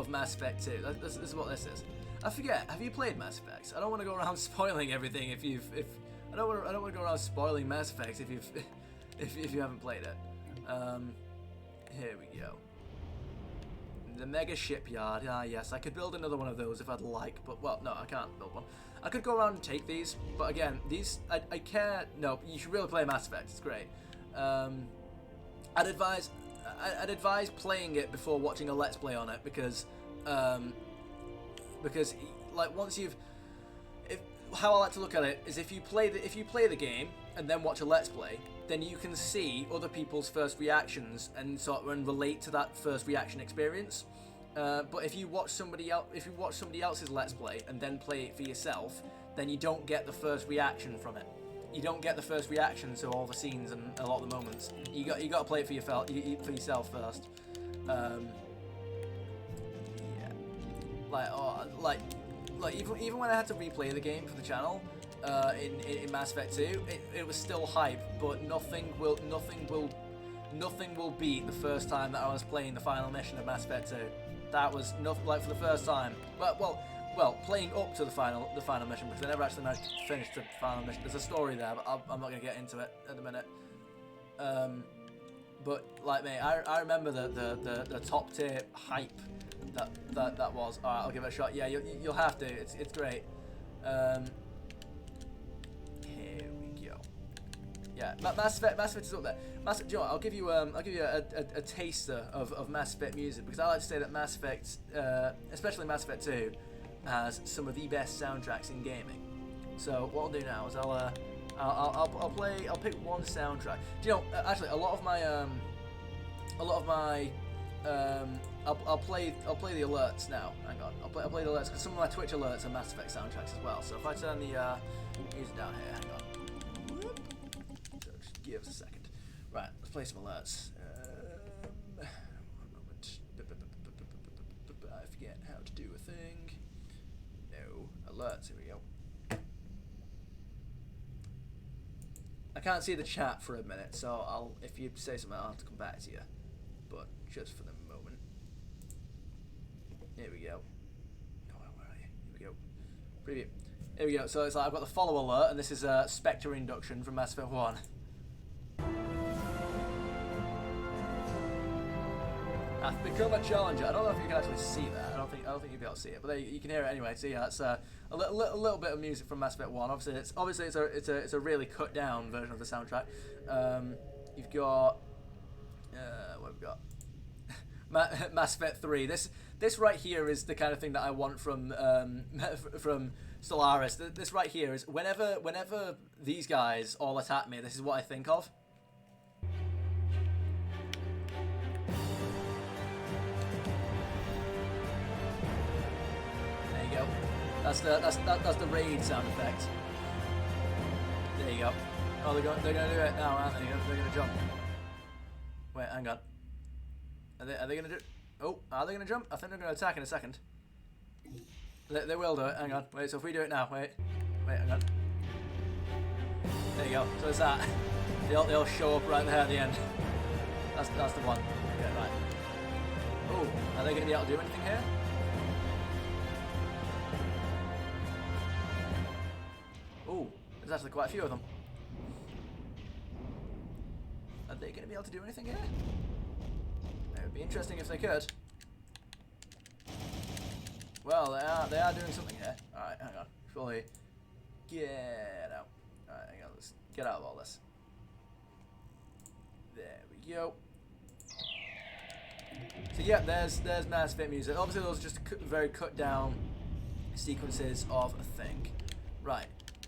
Mass Effect 2. This is what this is. I forget. Have you played Mass Effect? I don't want to go around spoiling everything. I don't want to go around spoiling Mass Effect if you haven't played it. Here we go. The mega shipyard. Ah, yes. I could build another one of those if I'd like, but well, no, I can't build one. I could go around and take these, but again, these I care. No, you should really play Mass Effect. It's great. I'd advise playing it before watching a Let's Play on it because like once how I like to look at it is if you play the game and then watch a Let's Play, then you can see other people's first reactions and and relate to that first reaction experience. But if you watch somebody else's Let's Play and then play it for yourself, then you don't get the first reaction from it. You don't get the first reaction to all the scenes and a lot of the moments. You got to play it for yourself first. Yeah. Like even when I had to replay the game for the channel, in Mass Effect 2, it was still hype, but nothing will beat the first time that I was playing the final mission of Mass Effect 2. That was nothing like for the first time. Well, playing up to the final mission, because I never actually managed to finish the final mission. There's a story there, but I'm not gonna get into it at the minute. But like mate, I remember the top tier hype that was. All right, I'll give it a shot. Yeah, you'll have to. It's great. Here we go. Yeah, Mass Effect is up there. Do you know what? I'll give you a taster of Mass Effect music, because I like to say that Mass Effect, especially Mass Effect 2, has some of the best soundtracks in gaming. So what I'll do now is I'll pick one soundtrack. Do you know? Actually, I'll play the alerts now. Hang on, I'll play the alerts, because some of my Twitch alerts are Mass Effect soundtracks as well. So if I turn the music down here, hang on. So just give us a second. Right, let's play some alerts. One moment. I forget how to do a thing. No, alerts, here we go. I can't see the chat for a minute, so if you say something, I'll have to come back to you. But just for the moment. Here we go. Oh, where are you? Here we go. Preview. Here we go. So it's like I've got the follow alert, and this is a Spectre induction from Mass Effect 1. I've become a challenger. I don't know if you can actually see that. I don't think you'll be able to see it, but there you can hear it anyway. So yeah, that's a little bit of music from Mass Effect 1. Obviously it's a really cut down version of the soundtrack. You've got what have we got? Mass Effect 3. This right here is the kind of thing that I want from Stellaris. This right here is whenever these guys all attack me, this is what I think of. Go. That's the raid sound effect. There you go. Oh, they're gonna do it now, aren't they? They're gonna jump. Wait, hang on. Are they gonna do? Oh, are they gonna jump? I think they're gonna attack in a second. They will do it. Hang on. Wait. So if we do it now, wait, hang on. There you go. So it's that. They'll show up right there at the end. That's the one. Yeah, right. Oh, are they gonna be able to do anything here? Ooh, there's actually quite a few of them. Are they going to be able to do anything here? It would be interesting if they could. Well, they are doing something here. Alright, hang on. Fully get out. Alright, hang on. Let's get out of all this. There we go. So yeah, there's Mass Effect music. Obviously those are just very cut down sequences of a thing. Right.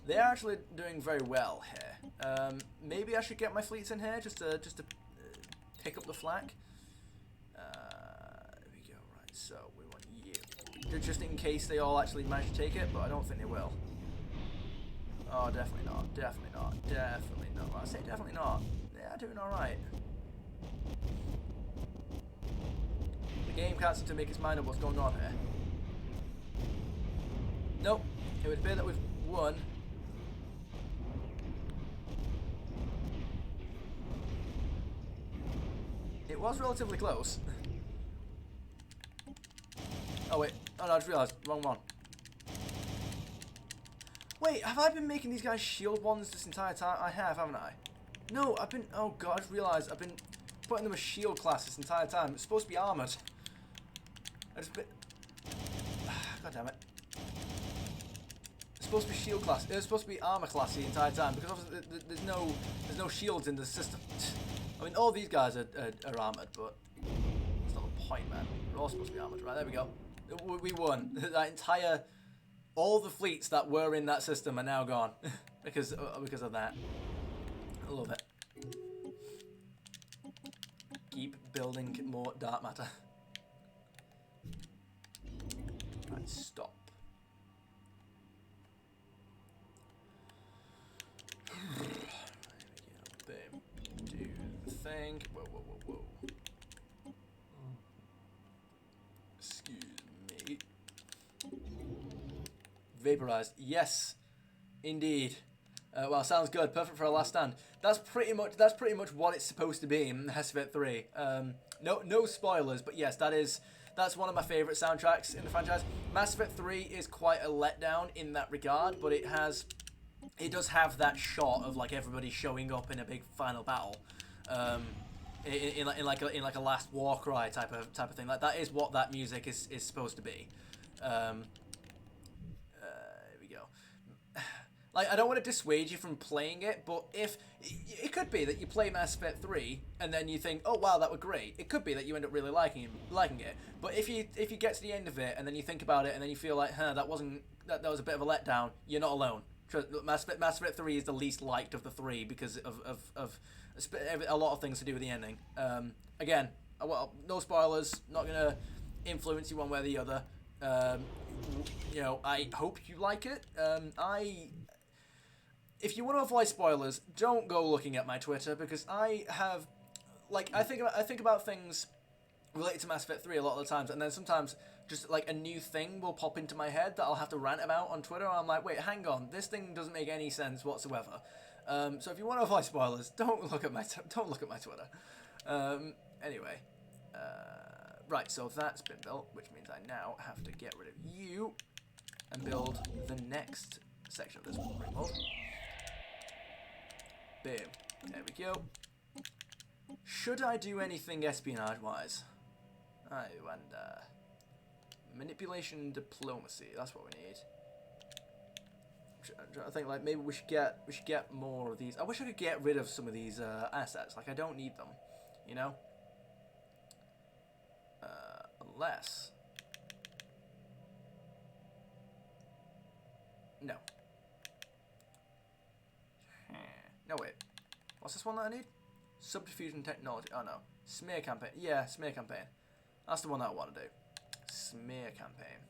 They're actually doing very well here. Maybe I should get my fleets in here just to pick up the flank. There we go. Right, so we want you, just in case they all actually manage to take it, but I don't think they will. Oh, definitely not. Definitely not. Definitely not. Well, I say definitely not. They are doing all right. The game can't seem to make its mind up what's going on here. Nope. It would appear that we've won. It was relatively close. Oh wait, oh no, I just realised, wrong one. Wait, have I been making these guys shield ones this entire time? I have, haven't I? No, I've been, oh god, I just realised I've been putting them as shield class this entire time. It's supposed to be armoured. I just been, god damn it. It's supposed to be shield class, it's supposed to be armour class the entire time, because obviously there's no shields in the system. I mean, all these guys are armoured, but that's not the point, man. We're all supposed to be armoured. Right, there we go. We won. That entire... All the fleets that were in that system are now gone. because of that. I love it. building more dark matter. Right, stop. Boom. Do the thing. Whoa, whoa, whoa, whoa. Excuse me. Vaporized. Yes, indeed. Well, sounds good. Perfect for a last stand. That's pretty much what it's supposed to be in Mass Effect 3. No spoilers, but yes, that's one of my favorite soundtracks in the franchise. Mass Effect 3 is quite a letdown in that regard, but it does have that shot of like everybody showing up in a big final battle, in like a last war cry type of thing. Like that is what that music is supposed to be. Here we go. Like, I don't want to dissuade you from playing it, but if it could be that you play Mass Effect 3 and then you think, oh wow, that was great. It could be that you end up really liking it. But if you get to the end of it and then you think about it and then you feel like, that was a bit of a letdown, you're not alone. Mass Effect 3 is the least liked of the three because of a lot of things to do with the ending. Again, well, no spoilers. Not gonna influence you one way or the other. I hope you like it. If you want to avoid spoilers, don't go looking at my Twitter because I have, like, I think about things related to Mass Effect 3 a lot of the times, and then sometimes just like a new thing will pop into my head that I'll have to rant about on Twitter. I'm like, wait, hang on, this thing doesn't make any sense whatsoever. So if you want to avoid spoilers, don't look at my Twitter. Anyway, right, so that's been built, which means I now have to get rid of you and build the next section of this ring mode. Boom. There we go. Should I do anything espionage-wise? I wonder. Manipulation, diplomacy. That's what we need. I'm trying to think, like, maybe we should get more of these. I wish I could get rid of some of these assets. Like, I don't need them, you know. Unless. No. No, wait. What's this one that I need? Subdiffusion technology. Oh, no. Smear campaign. Yeah, smear campaign. That's the one that I want to do. Smear campaign.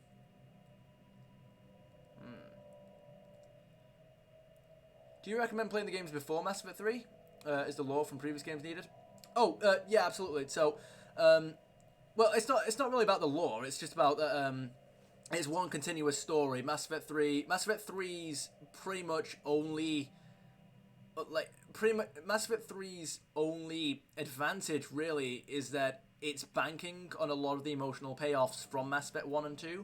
Do you recommend playing the games before Mass Effect 3? Is the lore from previous games needed? Oh, yeah, absolutely. So, well, it's not really about the lore. It's just about it's one continuous story. Mass Effect 3's pretty much only. Mass Effect 3's only advantage really is that it's banking on a lot of the emotional payoffs from Mass Effect 1 and 2.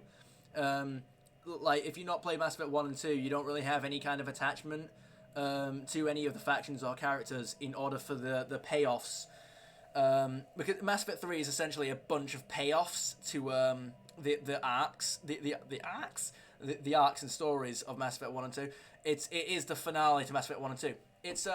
Like, if you not play Mass Effect 1 and 2, you don't really have any kind of attachment to any of the factions or characters in order for the payoffs. Because Mass Effect 3 is essentially a bunch of payoffs to the arcs, the arcs and stories of Mass Effect 1 and 2. It is the finale to Mass Effect 1 and 2. It's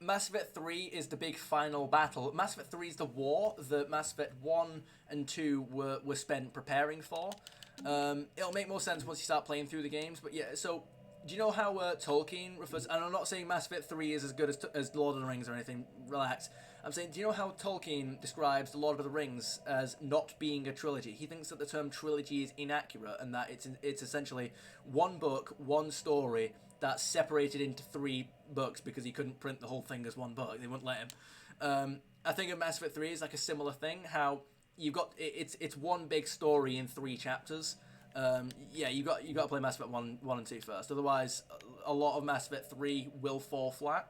Mass Effect 3 is the big final battle. Mass Effect 3 is the war that Mass Effect 1 and 2 were spent preparing for. It'll make more sense once you start playing through the games, but yeah, so do you know how Tolkien refers, and I'm not saying Mass Effect 3 is as good as Lord of the Rings or anything, relax. I'm saying, do you know how Tolkien describes the Lord of the Rings as not being a trilogy? He thinks that the term trilogy is inaccurate and that it's essentially one book, one story that's separated into 3 books because he couldn't print the whole thing as one book. They wouldn't let him. I think of Mass Effect 3 is like a similar thing, how you've got, it's one big story in 3 chapters. Yeah, you got to play Mass Effect 1 and 2 first. Otherwise, a lot of Mass Effect 3 will fall flat.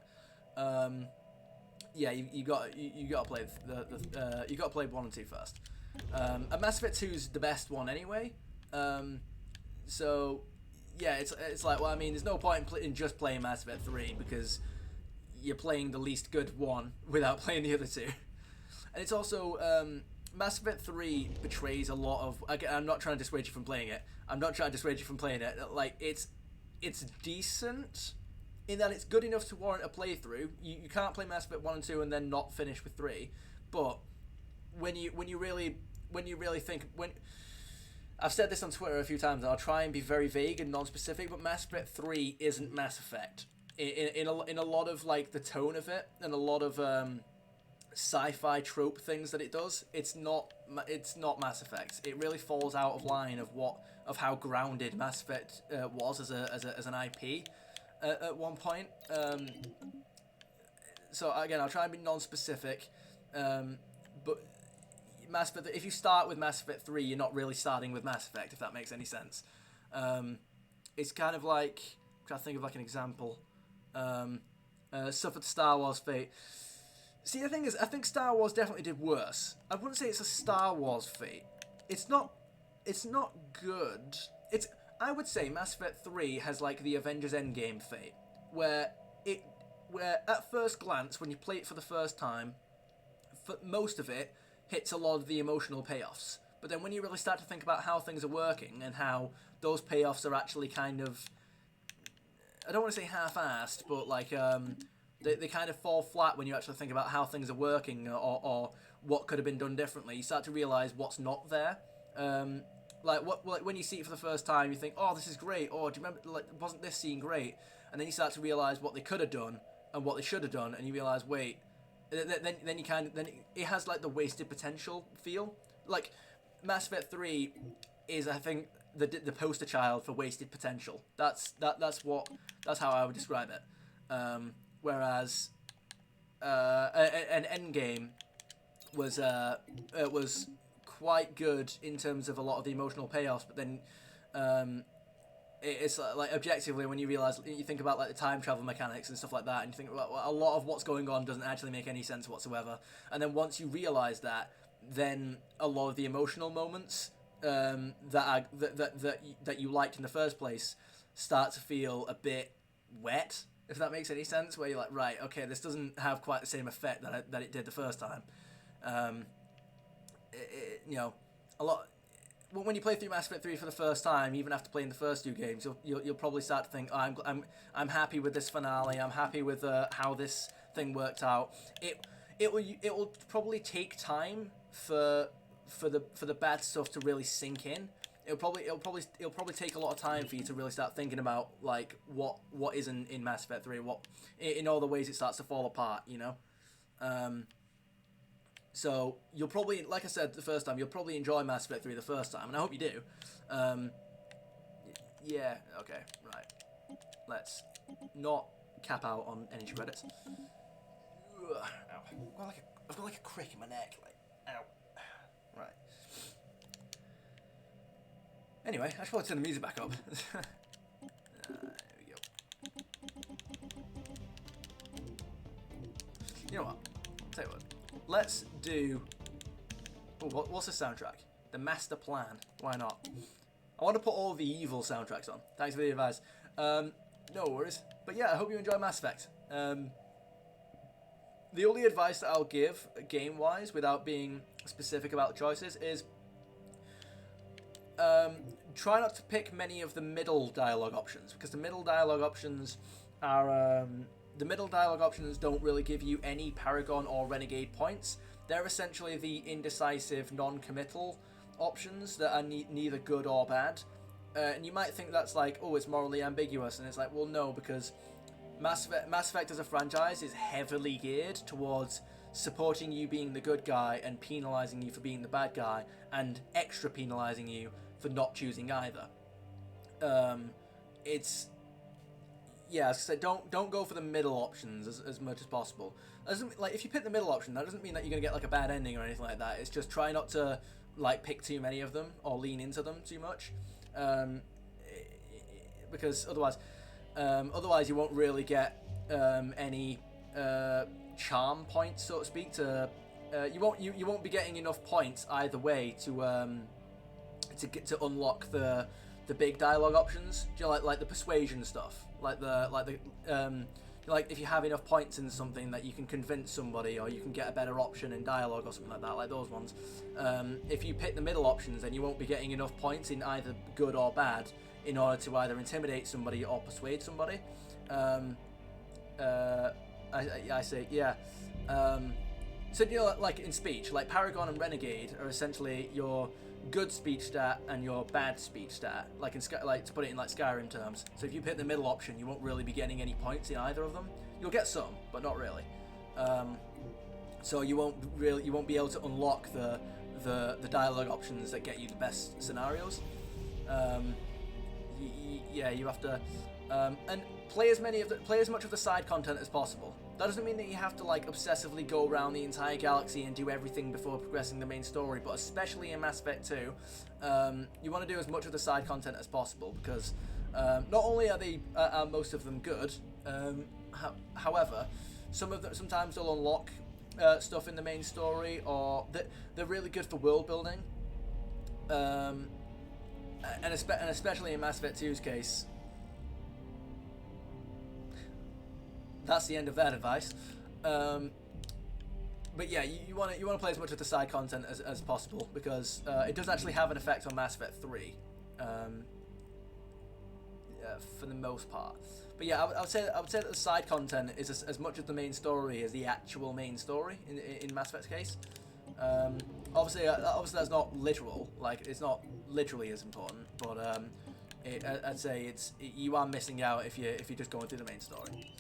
Yeah, you got to play you got to play 1 and 2 first. And Mass Effect 2 is the best one anyway. So yeah, it's like, well, I mean, there's no point in just playing Mass Effect 3 because you're playing the least good one without playing the other 2. And it's also Mass Effect 3 betrays a lot of. I'm not trying to dissuade you from playing it. Like, it's decent in that it's good enough to warrant a playthrough. You can't play Mass Effect 1 and 2 and then not finish with 3. But when you really think, when I've said this on Twitter a few times, and I'll try and be very vague and non-specific, but Mass Effect 3 isn't Mass Effect in a lot of like the tone of it and a lot of sci-fi trope things that it does, it's not Mass Effect. It really falls out of line of how grounded Mass Effect was as an IP at one point. So again, I'll try and be non-specific, but Mass Effect. If you start with Mass Effect 3, you're not really starting with Mass Effect, if that makes any sense. It's kind of like, I'm trying to think of like an example. Suffered Star Wars fate. See, the thing is, I think Star Wars definitely did worse. I wouldn't say it's a Star Wars fate. It's not good. I would say Mass Effect 3 has like the Avengers Endgame fate, where at first glance, when you play it for the first time, for most of it hits a lot of the emotional payoffs. But then when you really start to think about how things are working and how those payoffs are actually kind of, I don't want to say half-assed, but like they kind of fall flat when you actually think about how things are working or what could have been done differently. You start to realize what's not there. Like when you see it for the first time, you think, "Oh, this is great." Or do you remember? Like, wasn't this scene great? And then you start to realize what they could have done and what they should have done, and you realize, wait. Then it has like the wasted potential feel. Like Mass Effect 3 is, I think, the poster child for wasted potential. That's how I would describe it. Whereas an Endgame was quite good in terms of a lot of the emotional payoffs, but then it's like objectively when you think about like the time travel mechanics and stuff like that, and you think well, a lot of what's going on doesn't actually make any sense whatsoever. And then once you realize that, then a lot of the emotional moments that you liked in the first place start to feel a bit wet, if that makes any sense. Where you're like, right, okay, this doesn't have quite the same effect that it did the first time. A lot. When you play through Mass Effect 3 for the first time, even after playing the first two games, you'll probably start to think, oh, I'm happy with this finale. I'm happy with how this thing worked out. It will probably take time for the bad stuff to really sink in. It'll probably take a lot of time for you to really start thinking about like what isn't in Mass Effect 3, what in all the ways it starts to fall apart, you know. So you'll probably, like I said the first time, you'll probably enjoy Mass Effect 3 the first time, and I hope you do. Yeah, okay, right. Let's not cap out on energy credits. Ow. I've got like a crick in my neck, like, ow. Right. Anyway, I should probably turn the music back up. There we go. You know what? I'll tell you what. Let's do... Oh, what's the soundtrack? The Master Plan. Why not? I want to put all the evil soundtracks on. Thanks for the advice. No worries. But yeah, I hope you enjoy Mass Effect. The only advice that I'll give, game-wise, without being specific about the choices, is... try not to pick many of the middle dialogue options, because the middle dialogue options are... The middle dialogue options don't really give you any Paragon or Renegade points. They're essentially the indecisive, non-committal options that are neither good or bad. And you might think that's like, oh, it's morally ambiguous. And it's like, well, no, because Mass Effect as a franchise is heavily geared towards supporting you being the good guy and penalizing you for being the bad guy, and extra penalizing you for not choosing either. Yeah, as I said, don't go for the middle options as much as possible. Like, if you pick the middle option, that doesn't mean that you're gonna get like a bad ending or anything like that. It's just try not to like pick too many of them or lean into them too much, because otherwise you won't really get any charm points, so to speak. You won't be getting enough points either way to unlock the big dialogue options. Do you know, like the persuasion stuff, like if you have enough points in something that you can convince somebody, or you can get a better option in dialogue or something like that, like those ones. If you pick the middle options, then you won't be getting enough points in either good or bad in order to either intimidate somebody or persuade somebody. I say, yeah. So, you know, like in speech, like Paragon and Renegade are essentially your good speech stat and your bad speech stat, like to put it in like Skyrim terms. So if you pick the middle option, you won't really be getting any points in either of them. You'll get some, but not really. So So you won't be able to unlock the dialogue options that get you the best scenarios. Yeah, you have to and play as much of the side content as possible. That doesn't mean that you have to like obsessively go around the entire galaxy and do everything before progressing the main story, but especially in Mass Effect 2, you want to do as much of the side content as possible, because not only are most of them good, however, sometimes they'll unlock stuff in the main story, or they're really good for world building, and especially in Mass Effect 2's case. That's the end of that advice. But yeah, you want to play as much of the side content as possible, because it does actually have an effect on Mass Effect 3, for the most part. But yeah, I would say that the side content is as much of the main story as the actual main story in Mass Effect's case. Obviously that's not literal. Like, it's not literally as important, but I'd say you are missing out if you're just going through the main story.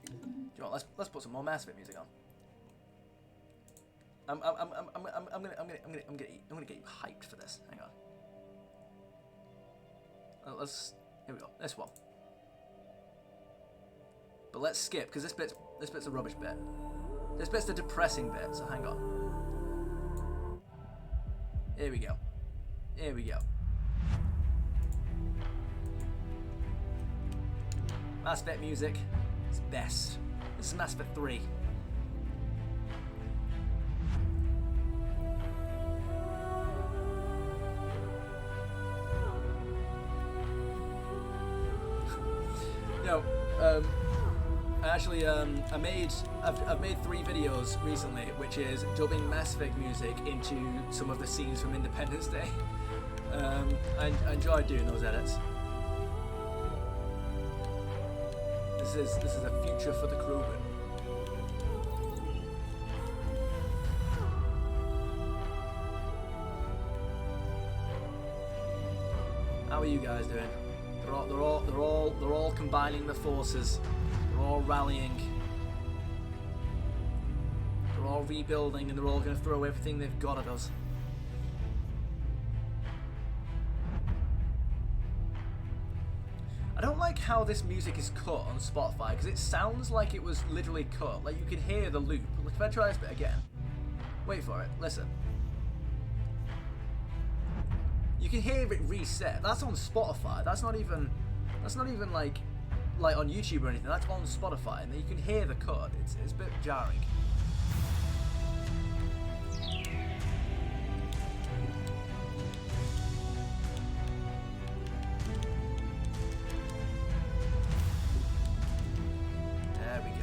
Do you know what, let's put some more Mass Effect music on. I'm gonna get you hyped for this. Hang on. Here we go. This one. But let's skip, because this bit's a rubbish bit. This bit's the depressing bit. So hang on. Here we go. Here we go. Mass Effect music is best. This is Mass Effect 3. No, I've made 3 videos recently, which is dubbing Mass Effect music into some of the scenes from Independence Day. I enjoyed doing those edits. This is a future for the crew. How are you guys doing? They're all combining the forces. They're all rallying. They're all rebuilding, and they're all going to throw everything they've got at us. I don't like how this music is cut on Spotify, because it sounds like it was literally cut. Like, you can hear the loop. Like, if I try this bit again. Wait for it. Listen. You can hear it reset. That's on Spotify. That's not even like on YouTube or anything. That's on Spotify, and you can hear the cut. It's a bit jarring. There we go.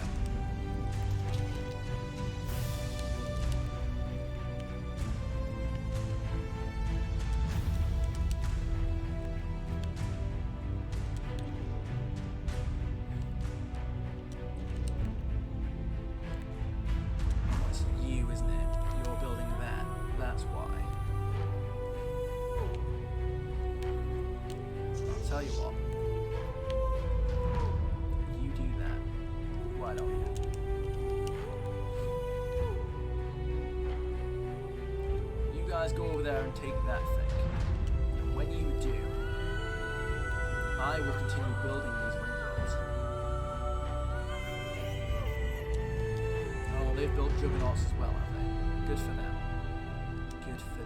Tell you what, you do that. Why don't you? You guys go over there and take that thing. And when you do, I will continue building these windows. Oh, they've built juggernauts as well, have they? Good for them. Good for them.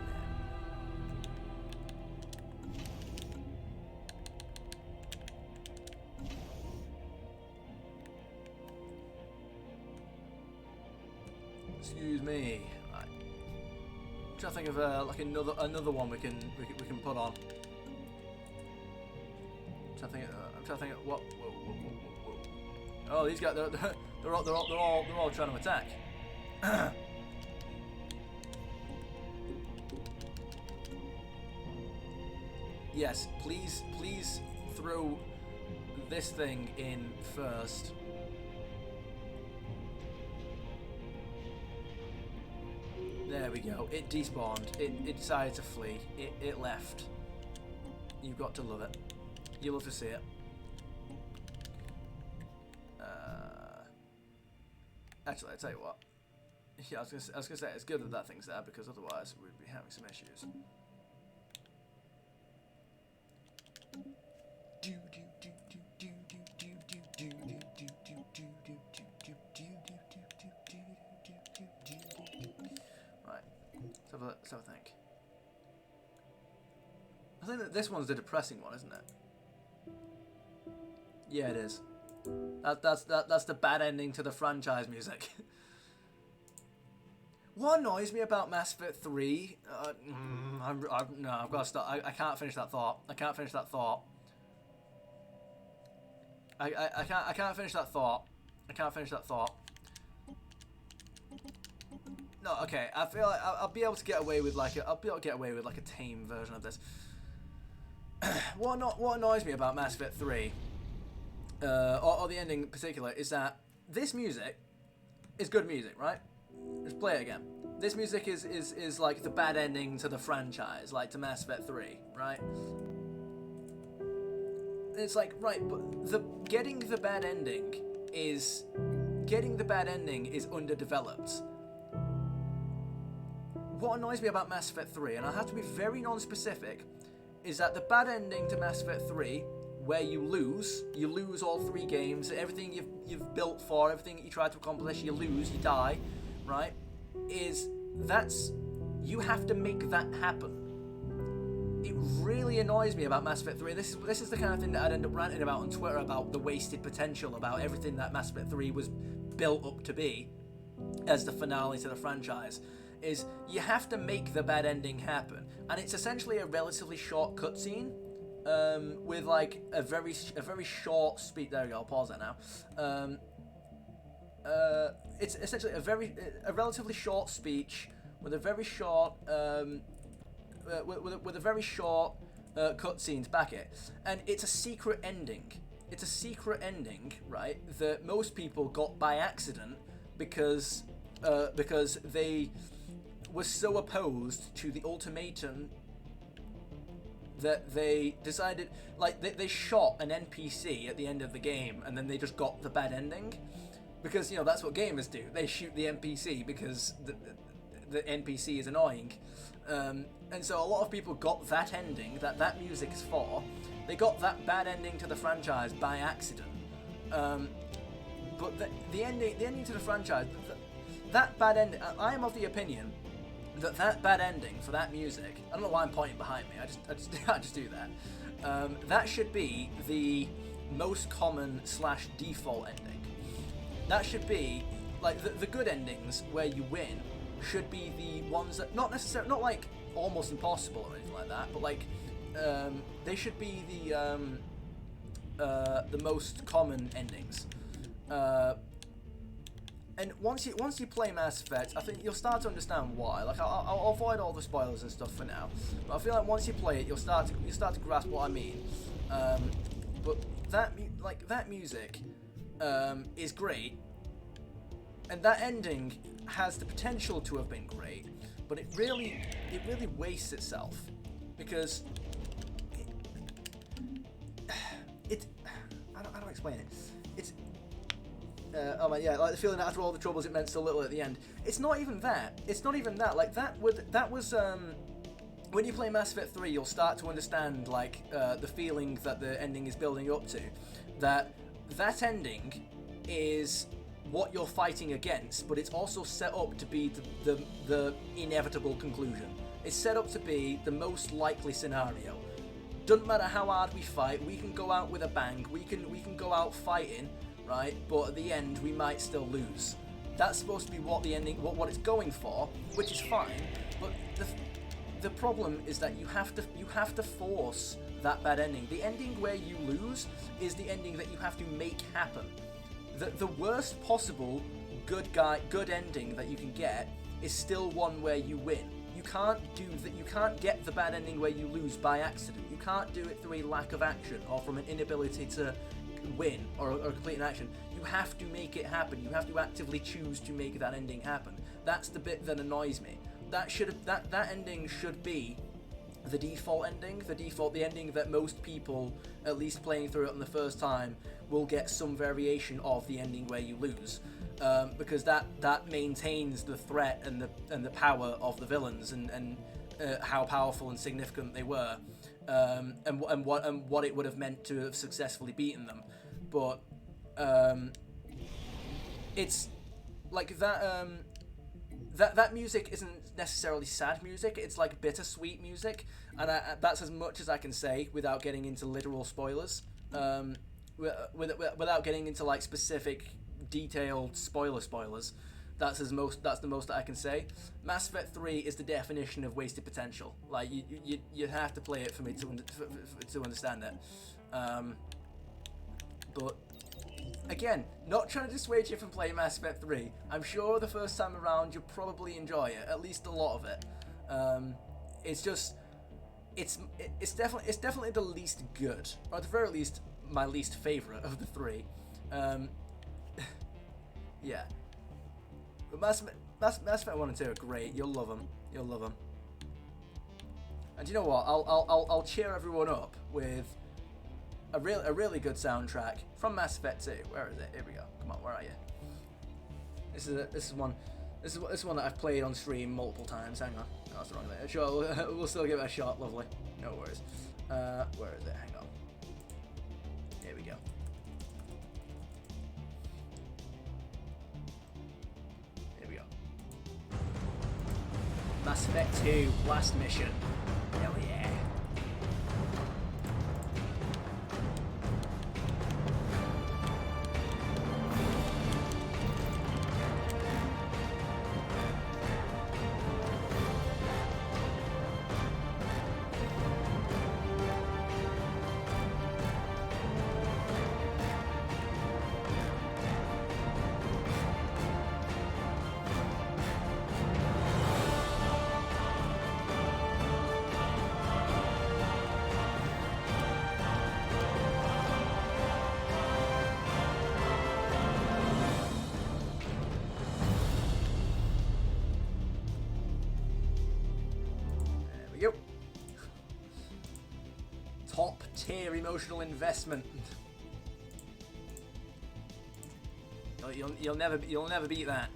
Excuse me. Right. I'm trying to think of like another one we can put on. I'm trying to think of what. Whoa. Oh, these guys they're all trying to attack. Yes, please throw this thing in first. There we go. It despawned. It decided to flee. It left. You've got to love it. You love to see it. Actually, I tell you what. Yeah, I was gonna say it's good that that thing's there because otherwise we'd be having some issues. Right, let's have a think. I think that this one's the depressing one, isn't it? Yeah, it is. That's the bad ending to the franchise music. What annoys me about Mass Effect 3? No, I've got to stop. I can't finish that thought. I can't finish that thought. I can't finish that thought. I can't finish that thought. No, okay. I feel like I'll be able to get away with like a tame version of this. What annoys me about Mass Effect 3, or the ending in particular, is that this music is good music, right? Let's play it again. This music is like the bad ending to the franchise, like to Mass Effect 3, right? It's like, right, but getting the bad ending is underdeveloped. What annoys me about Mass Effect 3, and I have to be very non-specific, is that the bad ending to Mass Effect 3, where you lose all 3 games, everything you've built for, everything that you tried to accomplish, you lose, you die, right? You have to make that happen. It really annoys me about Mass Effect 3. This is the kind of thing that I'd end up ranting about on Twitter about the wasted potential, about everything that Mass Effect 3 was built up to be as the finale to the franchise. Is you have to make the bad ending happen, and it's essentially a relatively short cutscene with like a very short speech. There we go. I'll pause that now. It's essentially a relatively short speech with a very short with a very short cutscene to back it, and it's a secret ending. It's a secret ending, right? That most people got by accident because they were so opposed to the ultimatum that they decided, like, they shot an NPC at the end of the game, and then they just got the bad ending. Because, you know, that's what gamers do. They shoot the NPC because the NPC is annoying. And so a lot of people got that ending, that music is for. They got that bad ending to the franchise by accident. But the ending to the franchise, that bad ending, I am of the opinion that bad ending for that music, I don't know why I'm pointing behind me, I just do that. That should be the most common / default ending. That should be, like, the good endings where you win should be the ones that, not like almost impossible or anything like that, but like, they should be the most common endings. And once you play Mass Effect, I think you'll start to understand why. Like, I'll avoid all the spoilers and stuff for now, but I feel like once you play it, you'll start to grasp what I mean. But that music is great, and that ending has the potential to have been great, but it really wastes itself because I don't explain it. It's oh man, yeah, like the feeling that after all the troubles it meant so little at the end. It's not even that. Like that was when you play Mass Effect 3, you'll start to understand like the feeling that the ending is building up to. That ending is what you're fighting against, but it's also set up to be the inevitable conclusion. It's set up to be the most likely scenario. Doesn't matter how hard we fight, we can go out with a bang, we can go out fighting, right? But at the end, we might still lose. That's supposed to be what the ending, what it's going for, which is fine. But the problem is that you have to force that bad ending. The ending where you lose is the ending that you have to make happen. The worst possible good ending that you can get is still one where you win. You can't do that. You can't get the bad ending where you lose by accident. You can't do it through a lack of action or from an inability to win or complete an action. You have to make it happen. You have to actively choose to make that ending happen. That's the bit that annoys me. That ending should be the default ending, the ending that most people, at least playing through it on the first time, will get some variation of the ending where you lose, because that maintains the threat and the power of the villains and how powerful and significant they were, and what it would have meant to have successfully beaten them. But it's like that. That music isn't necessarily sad music. It's like bittersweet music, and that's as much as I can say without getting into literal spoilers. Without getting into like specific, detailed spoilers. That's the most that I can say. Mass Effect 3 is the definition of wasted potential. Like you have to play it for me to understand it. But again, not trying to dissuade you from playing Mass Effect 3. I'm sure the first time around you'll probably enjoy it, at least a lot of it. It's definitely the least good, or at the very least my least favorite of the three. Yeah. But Mass Effect 1 and 2 are great. You'll love them. And you know what? I'll cheer everyone up with a really good soundtrack from Mass Effect 2. Where is it? Here we go. Come on, where are you? This is one that I've played on stream multiple times. Hang on. No, that's the wrong thing. Sure, we'll still give it a shot. Lovely. No worries. Where is it? Hang on. Here we go. Here we go. Mass Effect 2 last mission. Hell yeah. Top tier emotional investment. You'll never beat that.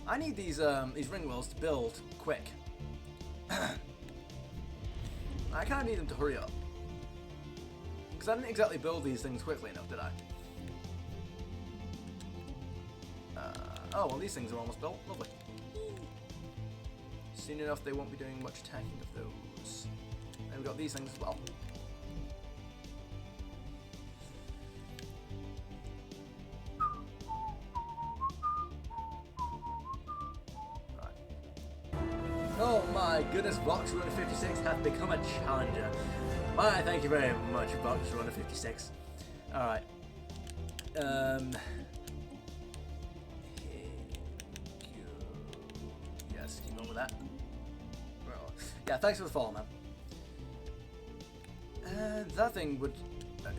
I need these ring wheels to build quick. I kind of need them to hurry up, because I didn't exactly build these things quickly enough, did I? Oh well, these things are almost built. Lovely. Soon enough, they won't be doing much attacking of those. And we've got these things as well. Right. Oh my goodness, Box Runner 56 has become a challenger. Why, thank you very much, Box Runner 56. Alright. Yes, keep on with that. Yeah, thanks for the follow, man. That thing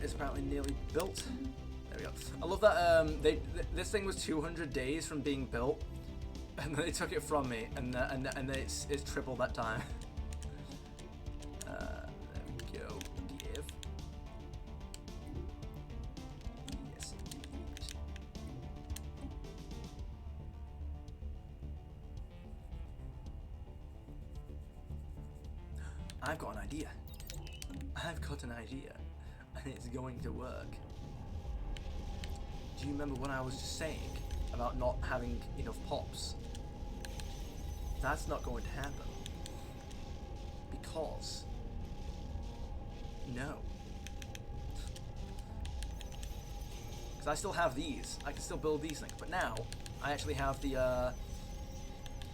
is apparently nearly built. There we go. I love that. This thing was 200 days from being built, and then they took it from me, and it's triple that time. There we go. Give. Yes, indeed. I've got an idea. And it's going to work. Do you remember when I was just saying about not having enough pops? That's not going to happen. Because... no. Because I still have these. I can still build these things. But now, I actually have the,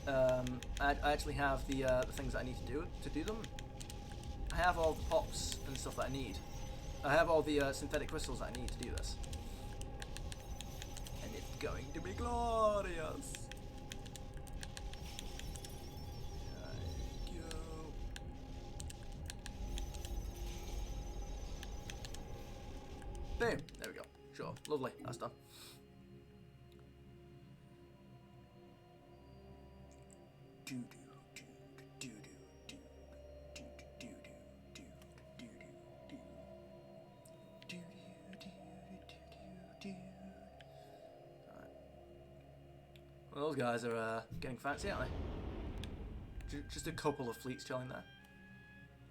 I actually have the things that I need to do them. I have all the pops and stuff that I need. I have all the synthetic crystals that I need to do this. And it's going to be glorious. There we go. Boom. There we go. Sure. Lovely. That's done. Well, those guys are getting fancy, aren't they? Just a couple of fleets chilling there.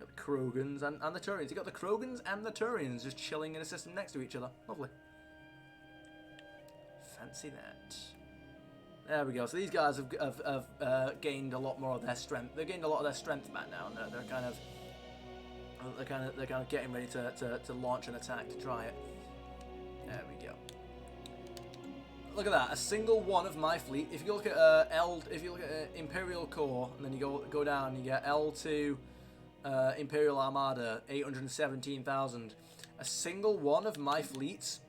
Got the Krogans and the Turians. You got the Krogans and the Turians just chilling in a system next to each other. Lovely. Fancy that. There we go. So these guys have gained a lot more of their strength. They've gained a lot of their strength back now, and they're kind of getting ready to launch an attack to try it. There we go. Look at that. A single one of my fleet. If you look at Imperial Core, and then you go down, you get L2 Imperial Armada 817,000. A single one of my fleets.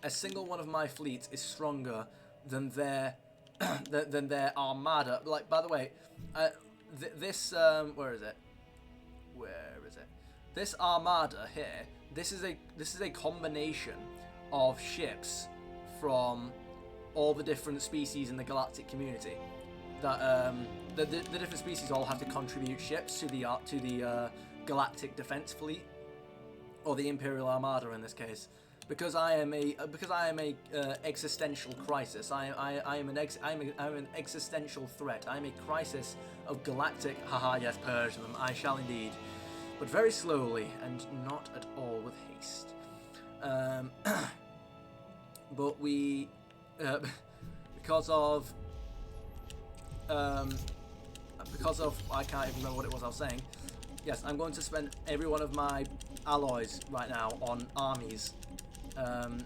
A single one of my fleets is stronger than their than their armada. Like, by the way, this where is it? Where is it? This armada here. This is a combination of ships from all the different species in the galactic community. That the different species all have to contribute ships to the galactic defense fleet, or the Imperial Armada in this case. Because I am a existential crisis. I'm an existential threat. I'm a crisis of galactic. Haha, yes, purge them. I shall indeed, but very slowly and not at all with haste. But we, because of I can't even remember what it was I was saying. Yes, I'm going to spend every one of my alloys right now on armies. I'm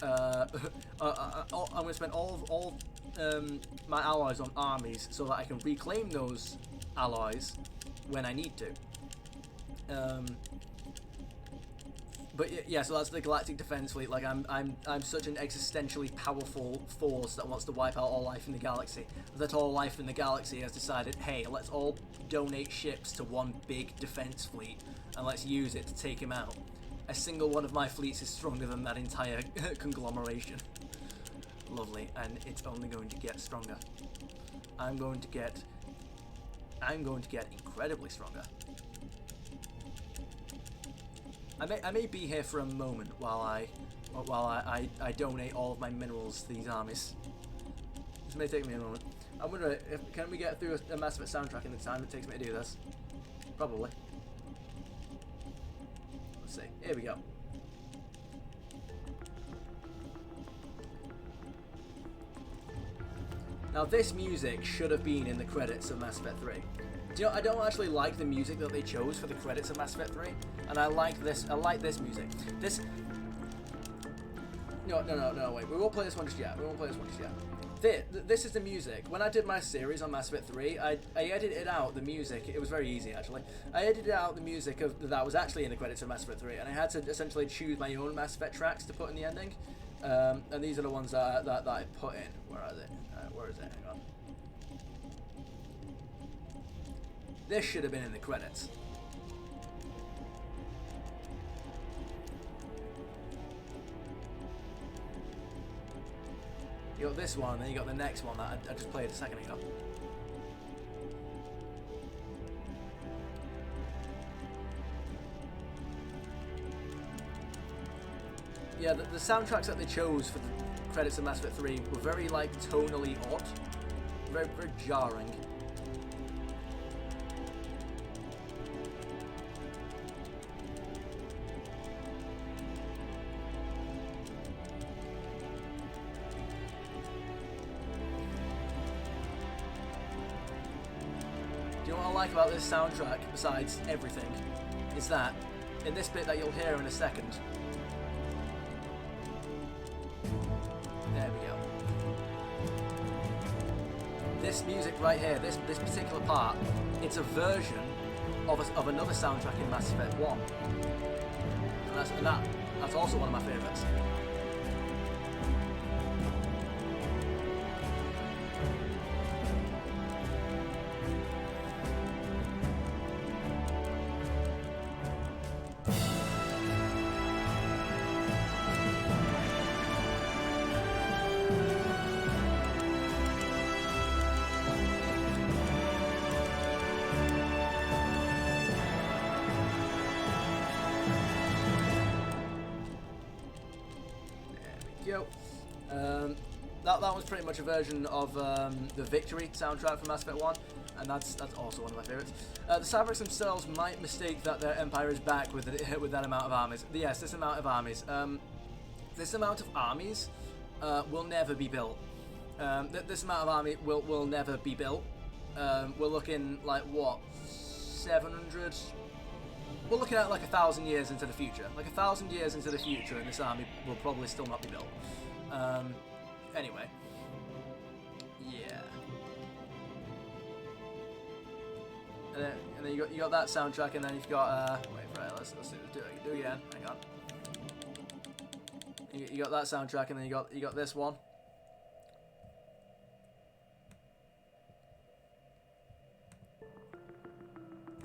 going to spend all my allies on armies so that I can reclaim those allies when I need to. But yeah, so that's the Galactic Defense Fleet. Like I'm such an existentially powerful force that wants to wipe out all life in the galaxy. That all life in the galaxy has decided, hey, let's all donate ships to one big defense fleet and let's use it to take him out. A single one of my fleets is stronger than that entire conglomeration. Lovely, and it's only going to get stronger. I'm going to get incredibly stronger. I may be here for a moment while I donate all of my minerals to these armies. This may take me a moment. I wonder can we get through a Mass Effect soundtrack in the time it takes me to do this? Probably. Let's see. Here we go. Now this music should have been in the credits of Mass Effect 3. Do you know, I don't actually like the music that they chose for the credits of Mass Effect 3, and I like this music. No, wait, we won't play this one just yet. This is the music. When I did my series on Mass Effect 3, I edited out the music. It was very easy, actually. I edited out the music that was actually in the credits of Mass Effect 3, and I had to essentially choose my own Mass Effect tracks to put in the ending. And these are the ones that I put in. Where is it? Where is it? Hang on. This should have been in the credits. You got this one, then you got the next one that I just played a second ago. Yeah, the soundtracks that they chose for the credits of Mass Effect 3 were very, like, tonally odd. Very, very jarring. Do you know what I like about this soundtrack, besides everything, is that, in this bit that you'll hear in a second, there we go. This music right here, this particular part, it's a version of another soundtrack in Mass Effect 1. And that's also one of my favourites. Go. that was pretty much a version of the Victory soundtrack from Mass Effect 1, and that's also one of my favorites. The Cyberx themselves might mistake that their empire is back with that amount of armies. Yes, this amount of armies. This amount of armies will never be built. This amount of army will never be built. We're looking like what, 700? We're looking at like 1,000 years into the future. Like 1,000 years into the future, and this army will probably still not be built. Anyway. Yeah. And then you got that soundtrack, and then you've got wait for it. Let's do it again. Hang on. You got that soundtrack, and then you got this one.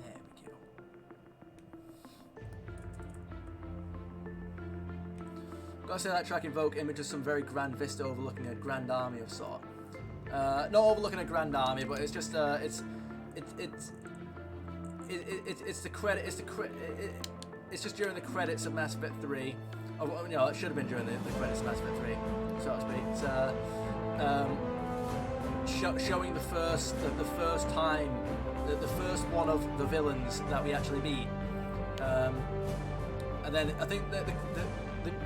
There we go. Gotta say that track evoked images some very grand vista overlooking a grand army of sort. Not overlooking a grand army, but it's just it's just during the credits of Mass Effect 3. Oh, you know, it should have been during the credits of Mass Effect 3, so to speak. It's showing the first time, the first one of the villains that we actually meet. And then I think that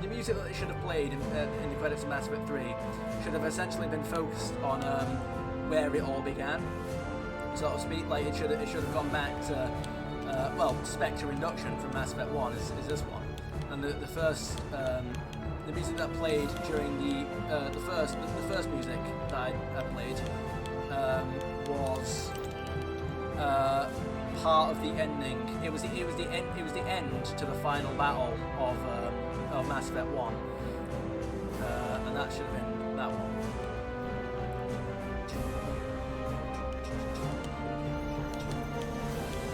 the music that they should have played in the credits of Mass Effect 3 should have essentially been focused on where it all began, so to speak. Like it should have gone back to well, Spectre Induction from Mass Effect 1 is this one, and the first the music that played during the first music that I played was part of the ending. It was the end to the final battle of Mass Effect 1, and that should have been that one.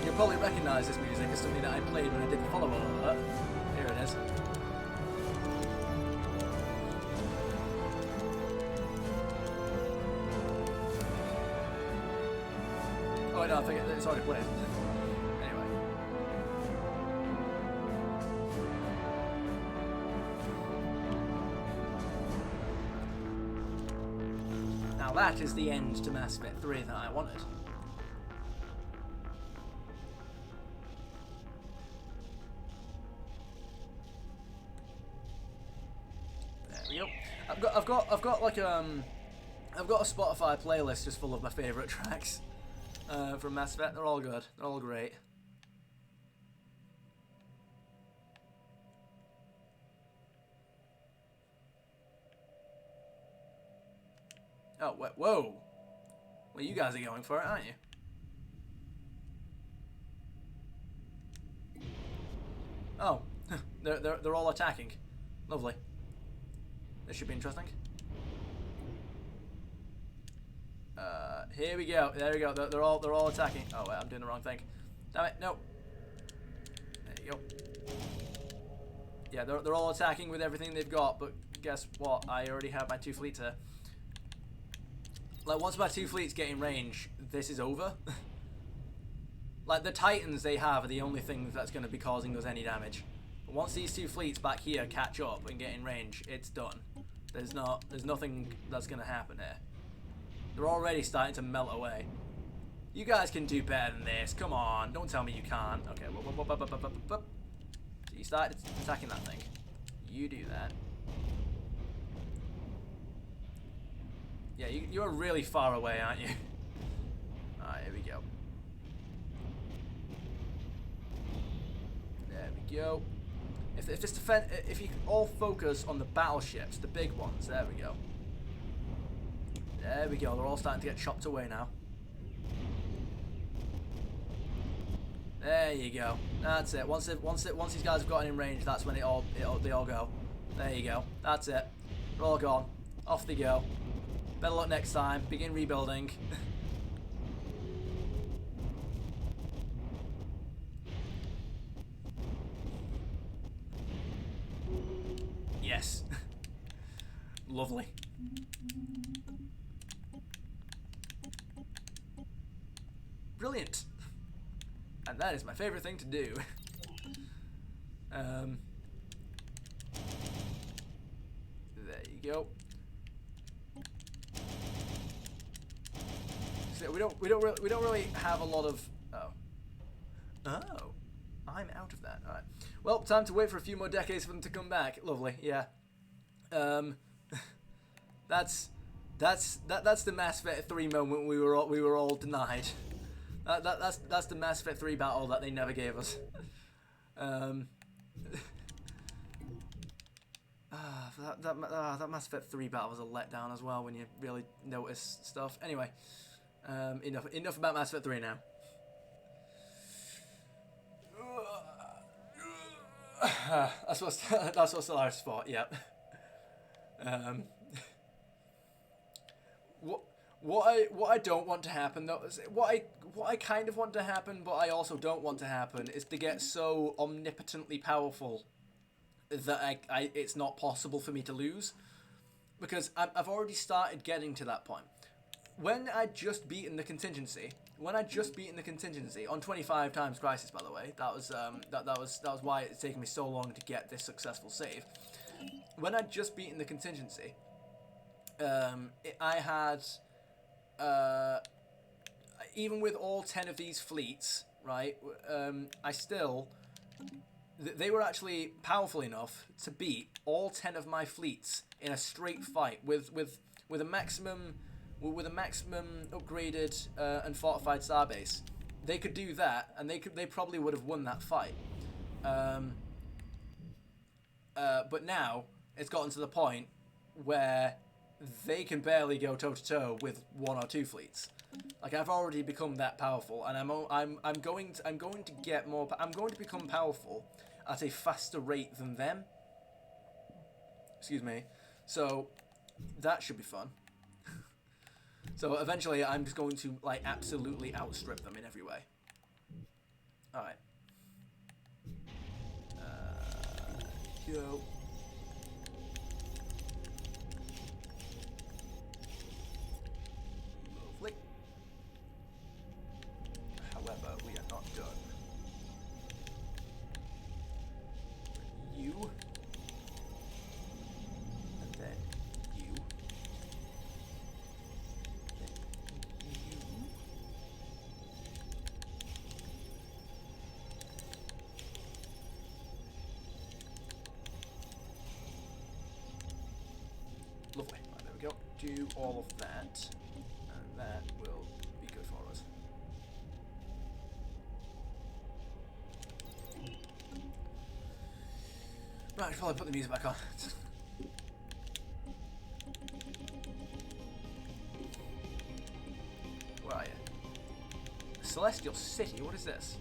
You'll probably recognise this music as something that I played when I did the follow alert. Here it is. Oh no, I think it's already played. Anyway. Now that is the end to Mass Effect 3 that I wanted. There we go. I've got like I've got a Spotify playlist just full of my favourite tracks. From Mass Effect. They're all good. They're all great. Oh, whoa! Well, you guys are going for it, aren't you? Oh, they're all attacking. Lovely. This should be interesting. Here we go. There we go. They're all attacking. Oh wait, I'm doing the wrong thing. Damn it! No. There you go. Yeah, they're all attacking with everything they've got. But guess what? I already have my 2 fleets here. Like once my 2 fleets get in range, this is over. Like the Titans they have are the only thing that's going to be causing us any damage. But once these 2 fleets back here catch up and get in range, it's done. There's nothing that's going to happen here. They're already starting to melt away. You guys can do better than this. Come on. Don't tell me you can't. Okay. So you started attacking that thing. You do that. Yeah, you're really far away, aren't you? Alright, here we go. There we go. If you all focus on the battleships, the big ones, there we go. There we go. They're all starting to get chopped away now. There you go. That's it. Once these guys have gotten in range, that's when they all go. There you go. That's it. They're all gone. Off they go. Better luck next time. Begin rebuilding. Yes. Lovely. Brilliant. And that is my favorite thing to do. There you go. So we don't really have a lot of. Oh, I'm out of that. All right. Well, time to wait for a few more decades for them to come back. Lovely. Yeah. That's the Mass Effect 3 moment we were all denied. That's the Mass Effect 3 battle that they never gave us. That Mass Effect 3 battle was a letdown as well when you really notice stuff. Anyway, enough about Mass Effect 3 now. That's what Stellaris fought. Yep. What I don't want to happen though, what I kind of want to happen, but I also don't want to happen, is to get so omnipotently powerful that it's not possible for me to lose, because I've already started getting to that point. When I'd just beaten the contingency on 25 times Crisis, by the way, that was why it's taken me so long to get this successful save. When I'd just beaten the contingency, I had, even with all 10 of these fleets, right, they were actually powerful enough to beat all 10 of my fleets in a straight fight with a maximum upgraded and fortified starbase. They could do that, and they probably would have won that fight. But now it's gotten to the point where they can barely go toe to toe with 1 or 2 fleets. Like, I've already become that powerful, and I'm going to become powerful at a faster rate than them. Excuse me. So that should be fun. So eventually, I'm just going to like absolutely outstrip them in every way. All right. Go. Lovely. However, we are not done. You. And then you. Then you. Lovely. Right, there we go. Do all of that, and that will be good for us. Right, I should probably put the music back on. Where are you? Celestial City? What is this?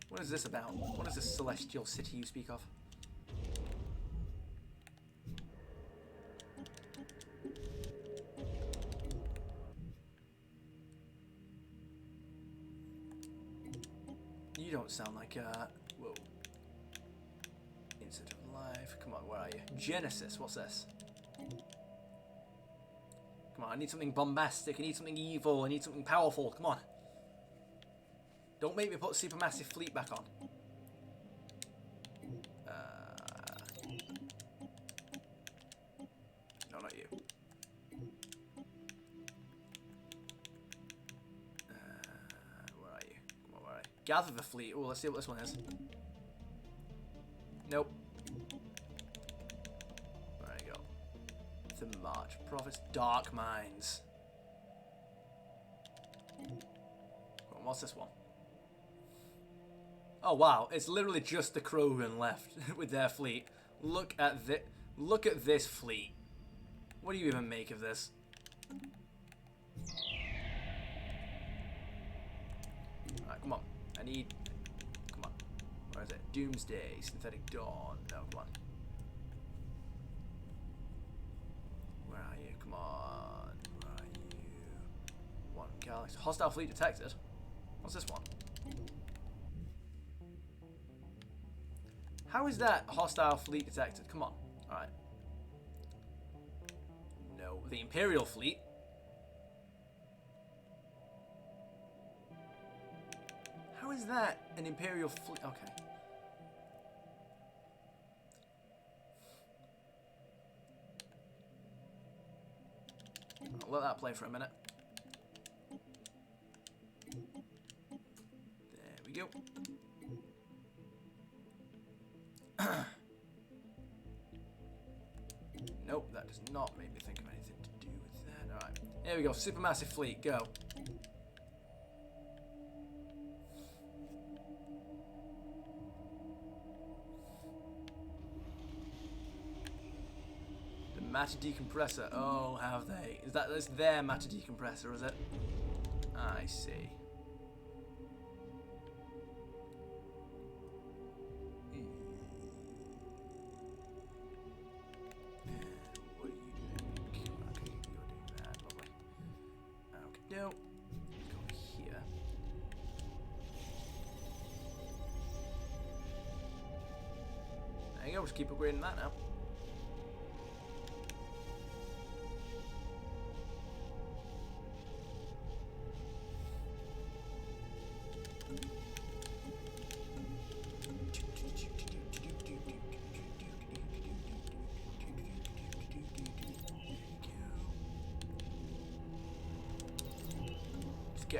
What is this about? What is this Celestial City you speak of? You don't sound like whoa. Instant of life. Come on, where are you? Genesis, what's this? Come on, I need something bombastic, I need something evil, I need something powerful, come on. Don't make me put Supermassive Fleet back on. No, not you. Where are you? Come on, where are you? Gather the fleet. Oh, let's see what this one is. Nope. There you go. The March Prophets. Dark Minds. Well, what's this one? Oh wow, it's literally just the Krogan left with their fleet. Look at this fleet. What do you even make of this? Alright, come on. Come on. Where is it? Doomsday, Synthetic Dawn. No, come on. Where are you? Come on. Where are you? One galaxy. Hostile fleet detected. What's this one? How is that hostile fleet detected? Come on. Alright. No. The Imperial fleet. How is that an Imperial fleet? Okay. Let that play for a minute. There we go. Nope, that does not make me think of anything to do with that. Alright, here we go. Supermassive fleet, go. The matter decompressor. Oh, have they? That's their matter decompressor, is it? I see. No. Go here. There you go, just keep upgrading that now.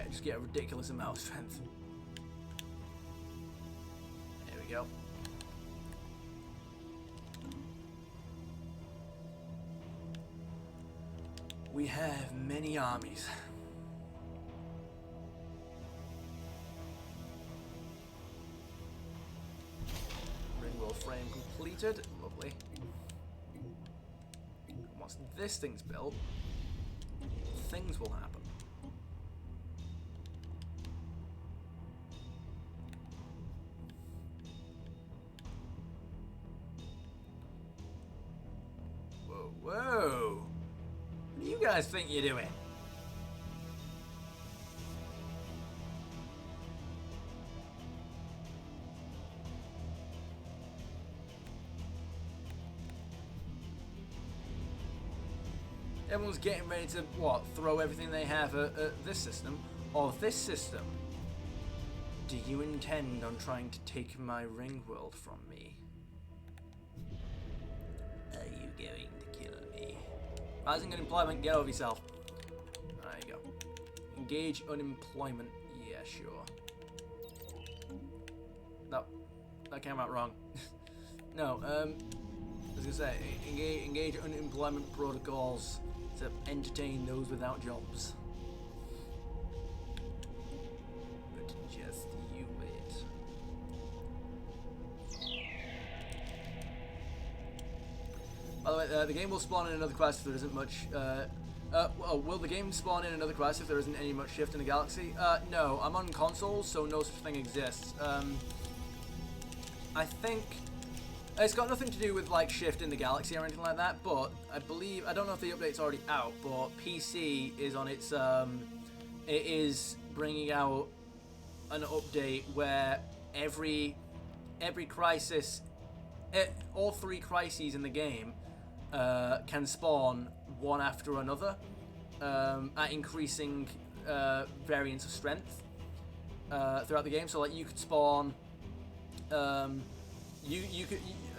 Just get a ridiculous amount of strength. There we go. We have many armies. Ringworld frame completed. Lovely. And once this thing's built, things will happen. Whoa! What do you guys think you're doing? Everyone's getting ready to, what, throw everything they have at this system, or this system. Do you intend on trying to take my ring world from me? Are you going to kill me? Rising unemployment, get over yourself. There you go. Engage unemployment, yeah, sure. No, that came out wrong. No, I was gonna say, engage unemployment protocols to entertain those without jobs. But just you wait. By the way, the game will spawn in another quest if there isn't much. Well, will the game spawn in another quest if there isn't any much shift in the galaxy? No, I'm on consoles, so no such thing exists. I think. It's got nothing to do with like shift in the galaxy or anything like that, but I believe, I don't know if the update's already out, but PC is on its, it is bringing out an update where every crisis, all three crises in the game can spawn one after another at increasing variance of strength throughout the game. So like you could spawn,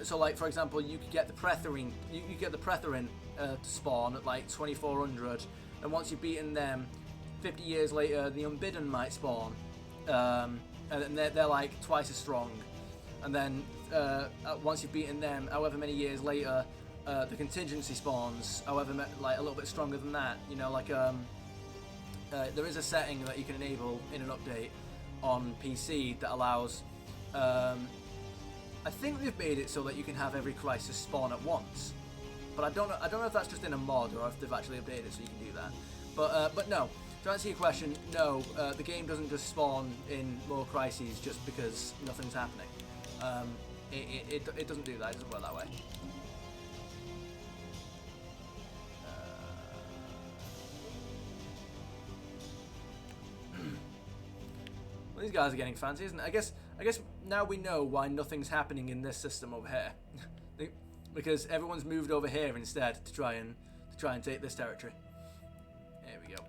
so like for example, you could get the Pretherin, you get the Pretherin to spawn at like 2400, and once you've beaten them, 50 years later the Unbidden might spawn, and they're like twice as strong, and then once you've beaten them, however many years later, the Contingency spawns, however like a little bit stronger than that. You know, like there is a setting that you can enable in an update on PC that allows. I think they've made it so that you can have every crisis spawn at once, but I don't know if that's just in a mod or if they've actually updated it so you can do that. But no, to answer your question, no, the game doesn't just spawn in more crises just because nothing's happening. It doesn't do that. It doesn't work that way. Well, these guys are getting fancy, isn't it? I guess now we know why nothing's happening in this system over here, because everyone's moved over here instead to try and take this territory. There we go.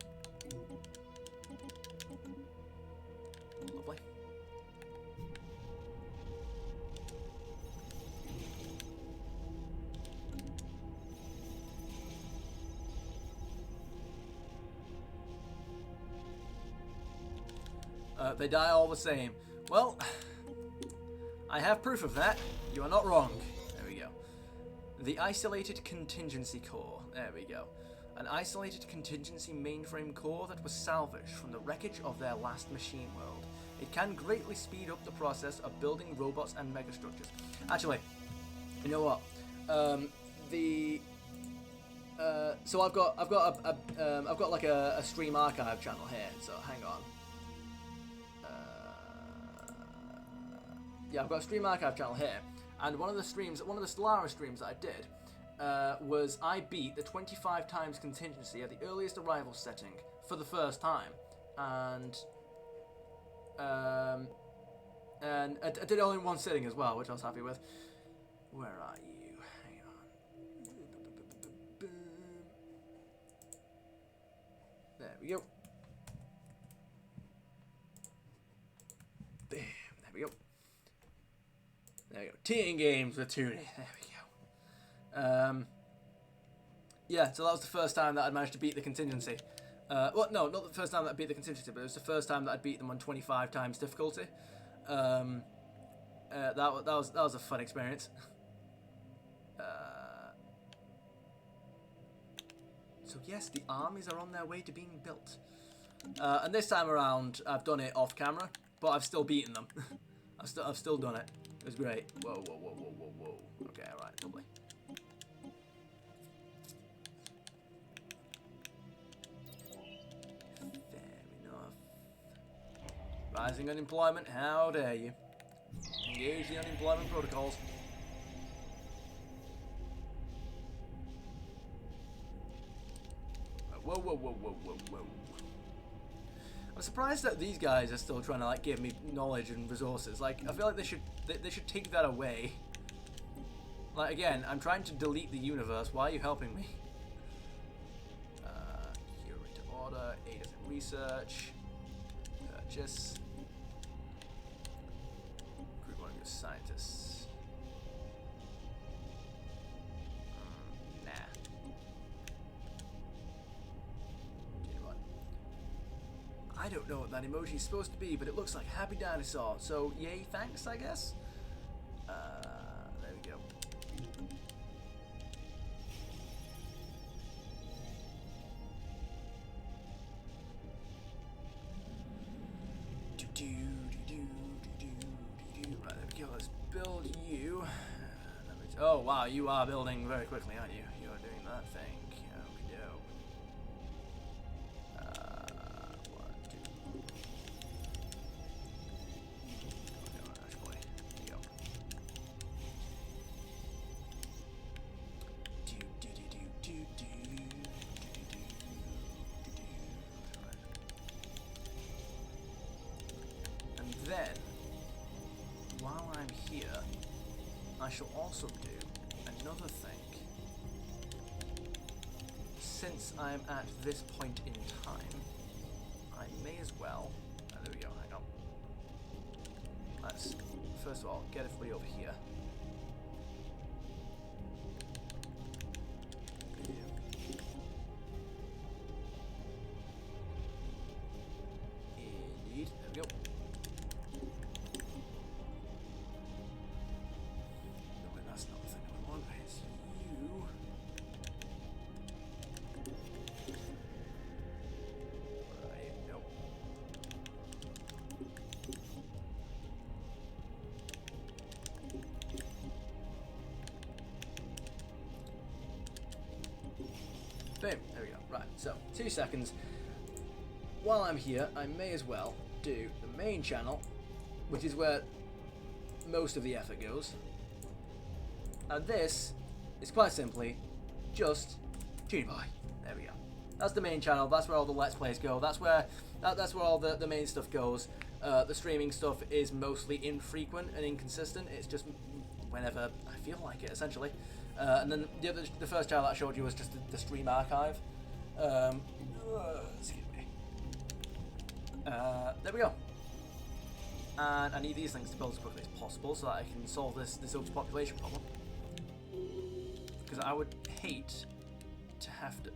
Lovely. They die all the same. Well, I have proof of that. You are not wrong. There we go. The Isolated Contingency Core. There we go. An isolated contingency mainframe core that was salvaged from the wreckage of their last machine world. It can greatly speed up the process of building robots and megastructures. Actually, you know what? So I've got like a stream archive channel here. So hang on. Yeah, I've got a stream archive channel here, and one of the Stellaris streams that I did was I beat the 25 times contingency at the earliest arrival setting for the first time, and I did it only in one sitting as well, which I was happy with. Where are you? Hang on. There we go. Bam. There we go. There we go. Team games with Toonie. There we go. Yeah, so that was the first time that I'd managed to beat the contingency. Well, no, not the first time that I beat the contingency, but it was the first time that I'd beat them on 25 times difficulty. That was a fun experience. So yes, the armies are on their way to being built. And this time around, I've done it off camera, but I've still beaten them. I've still done it. It was great. Whoa, whoa, whoa, whoa, whoa, whoa. Okay, alright, lovely. Fair enough. Rising unemployment, how dare you. Engage the unemployment protocols. Whoa, whoa, whoa, whoa, whoa, whoa. I'm surprised that these guys are still trying to like give me knowledge and resources. Like, I feel like they should take that away. Like, again, I'm trying to delete the universe. Why are you helping me? Curate order, aid us in research, purchase. Recruit one of your scientists. Nah. I don't know what that emoji is supposed to be, but it looks like Happy Dinosaur. So, yay, thanks, I guess. There we go. Right, there we go. Let's build you. Oh, wow, you are building very quickly, aren't you? You are doing that thing. Then, while I'm here, I shall also do another thing. Since I'm at this point in time, I may as well... there we go, hang on. Let's, first of all, get everybody over here. Indeed, there we go. Boom, there we go. Right, so 2 seconds. While I'm here, I may as well do the main channel, which is where most of the effort goes. And this is quite simply just TuneBoy. There we go. That's the main channel. That's where all the Let's Plays go. That's where all the main stuff goes. The streaming stuff is mostly infrequent and inconsistent. It's just whenever I feel like it, essentially. And then the first channel that I showed you was just the stream archive. Excuse me. There we go. And I need these things to build as quickly as possible so that I can solve this overpopulation problem. Because I would hate to have to...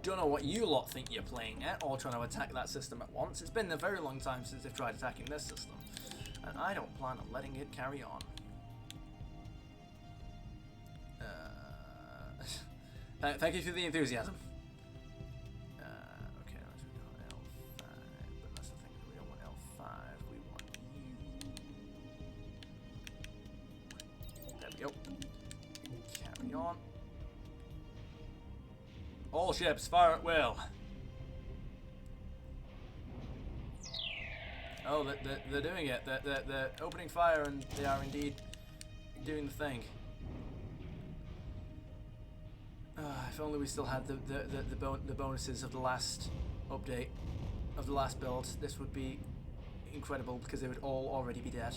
don't know what you lot think you're playing at, or trying to attack that system at once. It's been a very long time since they've tried attacking this system, and I don't plan on letting it carry on. Thank you for the enthusiasm. Okay, let's go L5, but that's the thing, we don't want L5, we want you. There we go. Carry on. All ships, fire at will. Oh, they're doing it. They're opening fire, and they are indeed doing the thing. If only we still had the bonuses of the last update, of the last build. This would be incredible, because they would all already be dead.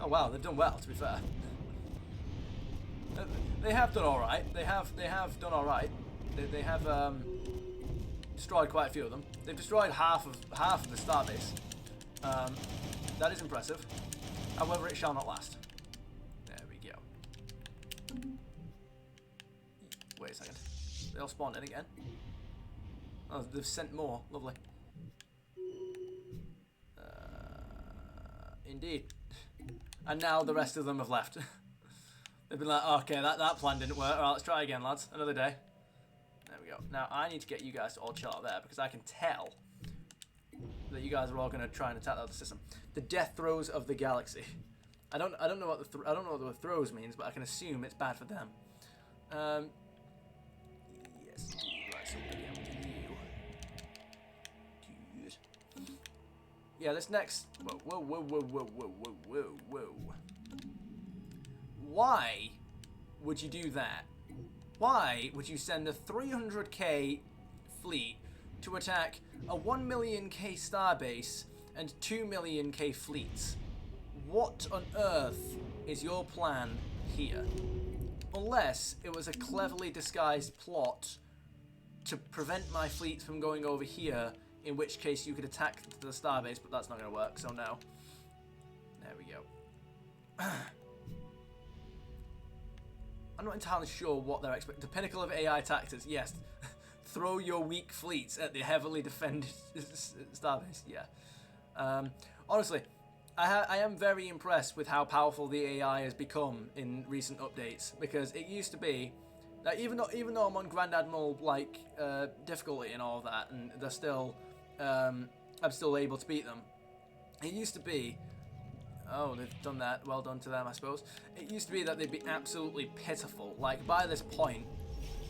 Oh wow, they've done well, to be fair. They have done alright. They have done alright. They have destroyed quite a few of them. They've destroyed half of the starbase. That is impressive. However, it shall not last. There we go. Wait a second. They all spawned in again. Oh, they've sent more. Lovely. Indeed. And now the rest of them have left. They've been like, okay, that plan didn't work. Alright, let's try again, lads. Another day. There we go. Now, I need to get you guys to all chill out there, because I can tell that you guys are all going to try and attack the other system. The death throes of the galaxy. I don't know what the word throws means, but I can assume it's bad for them. Yes. Right, so we're going to you. Yeah, this next... Whoa. Why would you do that? Why would you send a 300k fleet to attack a 1 million k starbase and 2 million k fleets? What on earth is your plan here? Unless it was a cleverly disguised plot to prevent my fleets from going over here, in which case you could attack the starbase, but that's not going to work, so no. There we go. I'm not entirely sure what they're expecting. The pinnacle of AI tactics, yes. Throw your weak fleets at the heavily defended starbase, yeah. Honestly, I am very impressed with how powerful the AI has become in recent updates, because it used to be that even though I'm on Grand Admiral like difficulty and all that, and they're still I'm still able to beat them. It used to be, oh, they've done that. Well done to them, I suppose. It used to be that they'd be absolutely pitiful. Like, by this point,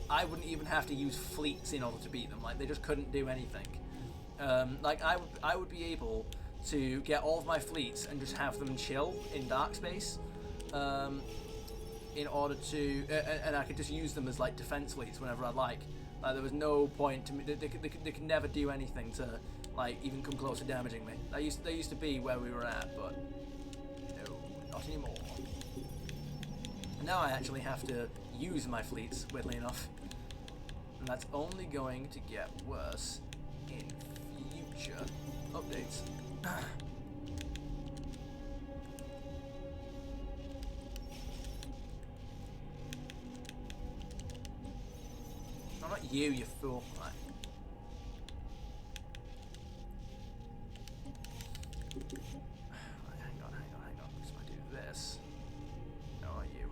I wouldn't even have to use fleets in order to beat them. Like, they just couldn't do anything. Like, I would be able to get all of my fleets and just have them chill in dark space, in order to, and I could just use them as like defense fleets whenever I like. Like, there was no point to me. They could never do anything to like even come close to damaging me. They used to be where we were at, but no, not anymore. And now I actually have to use my fleets, weirdly enough, and that's only going to get worse in future updates. No, not you, you fool. Right. Hang on. Because if I do this, no, not you.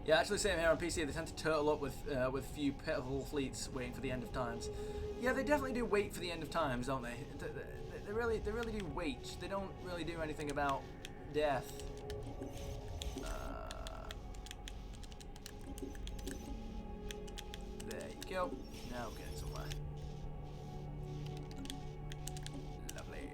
Yeah, actually, same here on PC. They tend to turtle up with few pitiful fleets waiting for the end of times. Yeah, they definitely do wait for the end of times, don't they? They really do wait. They don't really do anything about death. There you go. Now we're getting somewhere. Lovely.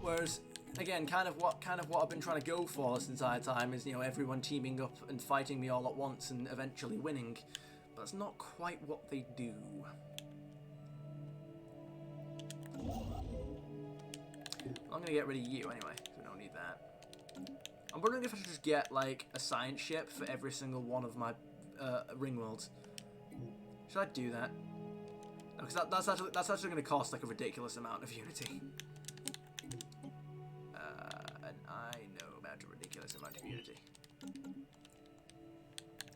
Whereas, again, kind of what I've been trying to go for this entire time is, you know, everyone teaming up and fighting me all at once and eventually winning. But that's not quite what they do. I'm gonna get rid of you anyway, because we don't need that. I'm wondering if I should just get, like, a science ship for every single one of my ring worlds. Should I do that? Because that's actually going to cost, like, a ridiculous amount of Unity. And I know about a ridiculous amount of Unity.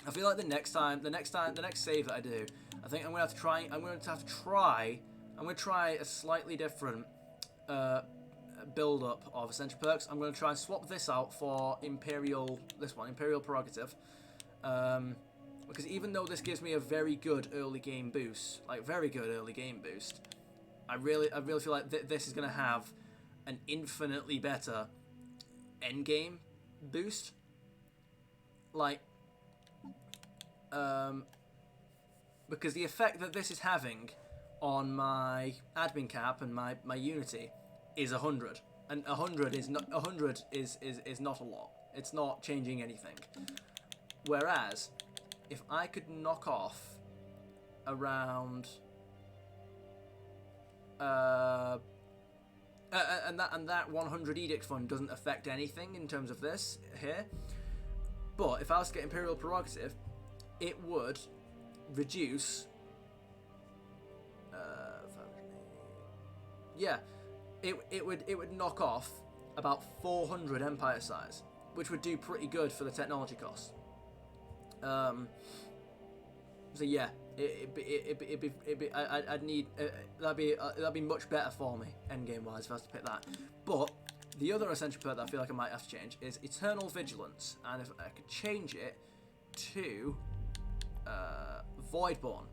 I feel like the next save that I do, I think I'm going to try a slightly different build-up of Essential Perks. I'm going to try and swap this out for Imperial Prerogative. Because even though this gives me a very good early game boost, I really feel like this is going to have an infinitely better end game boost. Like, because the effect that this is having on my admin cap and my Unity is 100, and 100 is not a lot. It's not changing anything. Whereas, if I could knock off around, and that 100 edict fund doesn't affect anything in terms of this here. But if I was to get Imperial Prerogative, it would reduce. It would knock off about 400 Empire size, which would do pretty good for the technology cost. So yeah, I'd need that'd be much better for me endgame wise if I was to pick that. But the other essential perk that I feel like I might have to change is Eternal Vigilance, and if I could change it to Voidborn,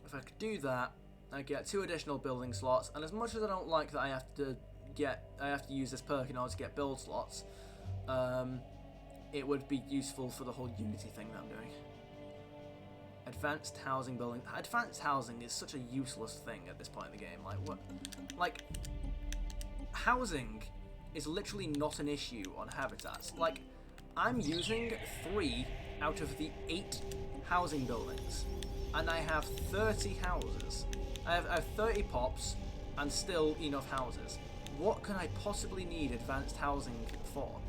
if I could do that, I get 2 additional building slots. And as much as I don't like that I have to use this perk in order to get build slots, it would be useful for the whole Unity thing that I'm doing. Advanced housing building. Advanced housing is such a useless thing at this point in the game. Like, what? Like, housing is literally not an issue on habitats. Like, I'm using 3 out of the 8 housing buildings, and I have 30 houses. I have 30 pops and still enough houses. What can I possibly need advanced housing for?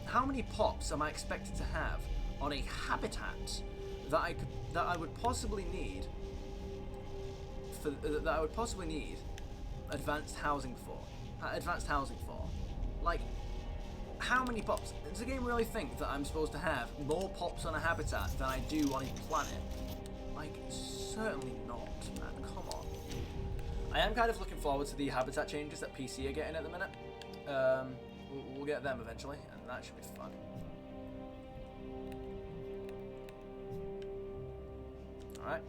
How many pops am I expected to have on a habitat that I would possibly need advanced housing for? Like, how many pops? Does the game really think that I'm supposed to have more pops on a habitat than I do on a planet? Like, certainly not, man. Come on. I am kind of looking forward to the habitat changes that PC are getting at the minute. We'll get them eventually, and that should be fun. Alright.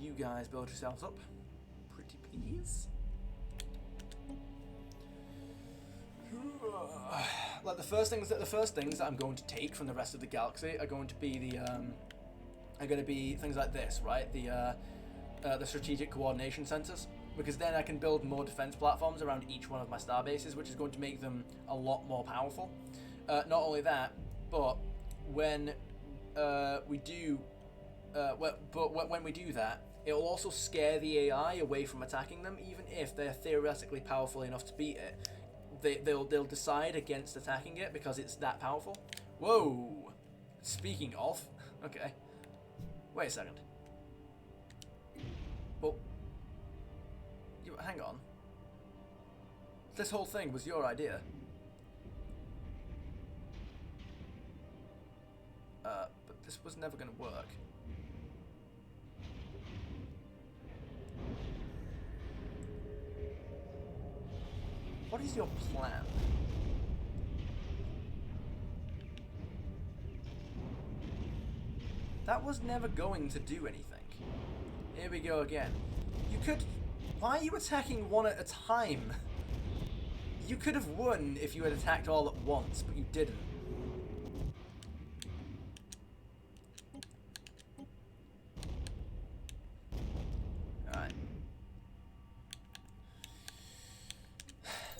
You guys build yourselves up. Pretty please. Like, the first things that I'm going to take from the rest of the galaxy are going to be things like this, right? The strategic coordination centers. Because then I can build more defense platforms around each one of my star bases, which is going to make them a lot more powerful. Not only that, but when we do that, it will also scare the AI away from attacking them, even if they're theoretically powerful enough to beat it. They'll decide against attacking it because it's that powerful. Whoa! Speaking of, okay. Wait a second. Well. Hang on. This whole thing was your idea. But this was never going to work. What is your plan? That was never going to do anything. Here we go again. You could... Why are you attacking one at a time? You could have won if you had attacked all at once, but you didn't. Alright.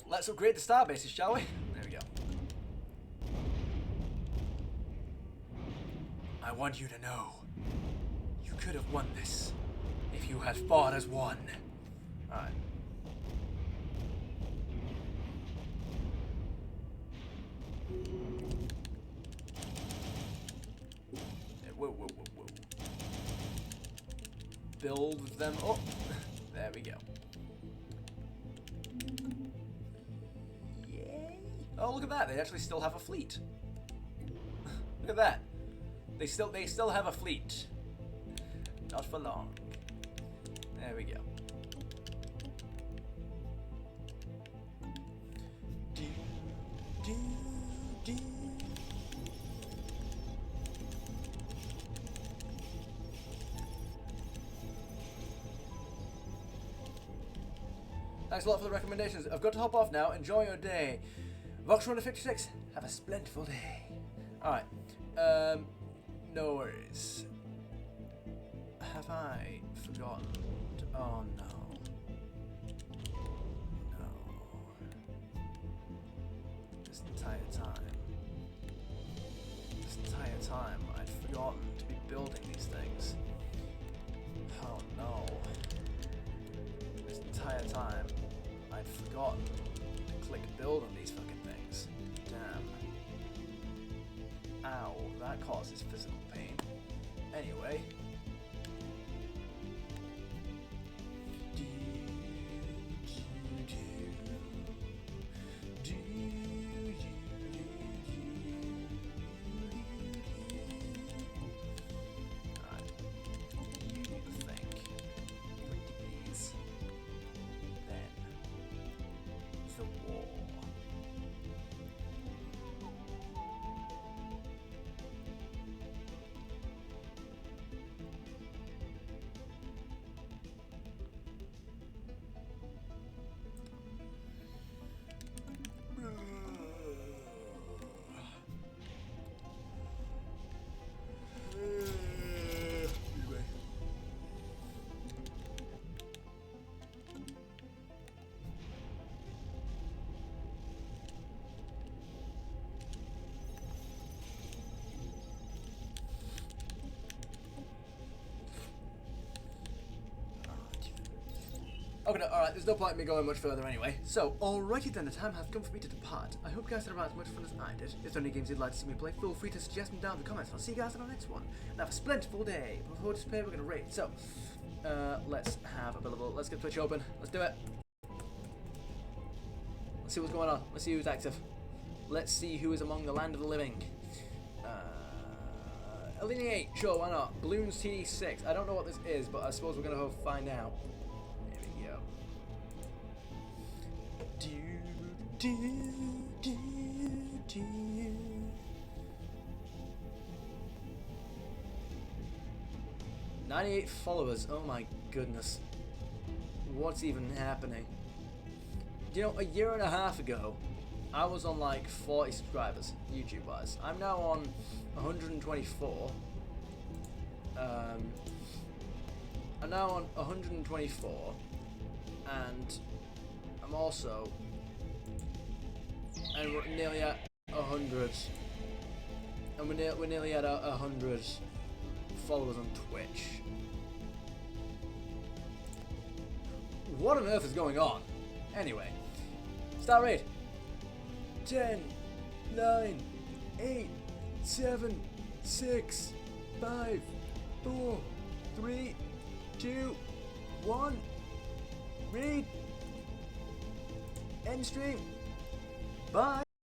Let's upgrade the star bases, shall we? There we go. I want you to know, you could have won this if you had fought as one. Alright. Whoa, whoa, whoa, whoa. Build them up. There we go. Yay. Oh, look at that. They actually still have a fleet. Look at that. They still have a fleet. Not for long. There we go. Do, do, do. Thanks a lot for the recommendations. I've got to hop off now. Enjoy your day. Vox Runner 56, have a splendid day. Alright. No worries. Have I forgotten? Oh no. No. This entire time I'd forgotten to be building these things. Oh no. This entire time I'd forgotten to click build on these fucking things. Damn. Ow, that causes physical pain. Anyway. Okay, alright, there's no point in me going much further anyway. So, alrighty then, the time has come for me to depart. I hope you guys had about as much fun as I did. If there are any games you'd like to see me play, feel free to suggest them down in the comments. I'll see you guys in the next one. And have a splendid day. Before we disappear, we're going to raid. So, let's have a billable. Let's get Twitch open. Let's do it. Let's see what's going on. Let's see who's active. Let's see who is among the land of the living. Alineate, sure, why not? Balloons TD6. I don't know what this is, but I suppose we're going to find out. Do, do, do. 98 followers, oh my goodness. What's even happening? You know, a year and a half ago, I was on like 40 subscribers, YouTube wise. I'm now on 124. I'm now on 124, and I'm also, and we're nearly at 100, and we're nearly at 100 followers on Twitch. What on earth is going on? Anyway, start raid. 10, 9, 8, 7, 6, 5, 4, 3, 2, 1. Read. End stream. Bye.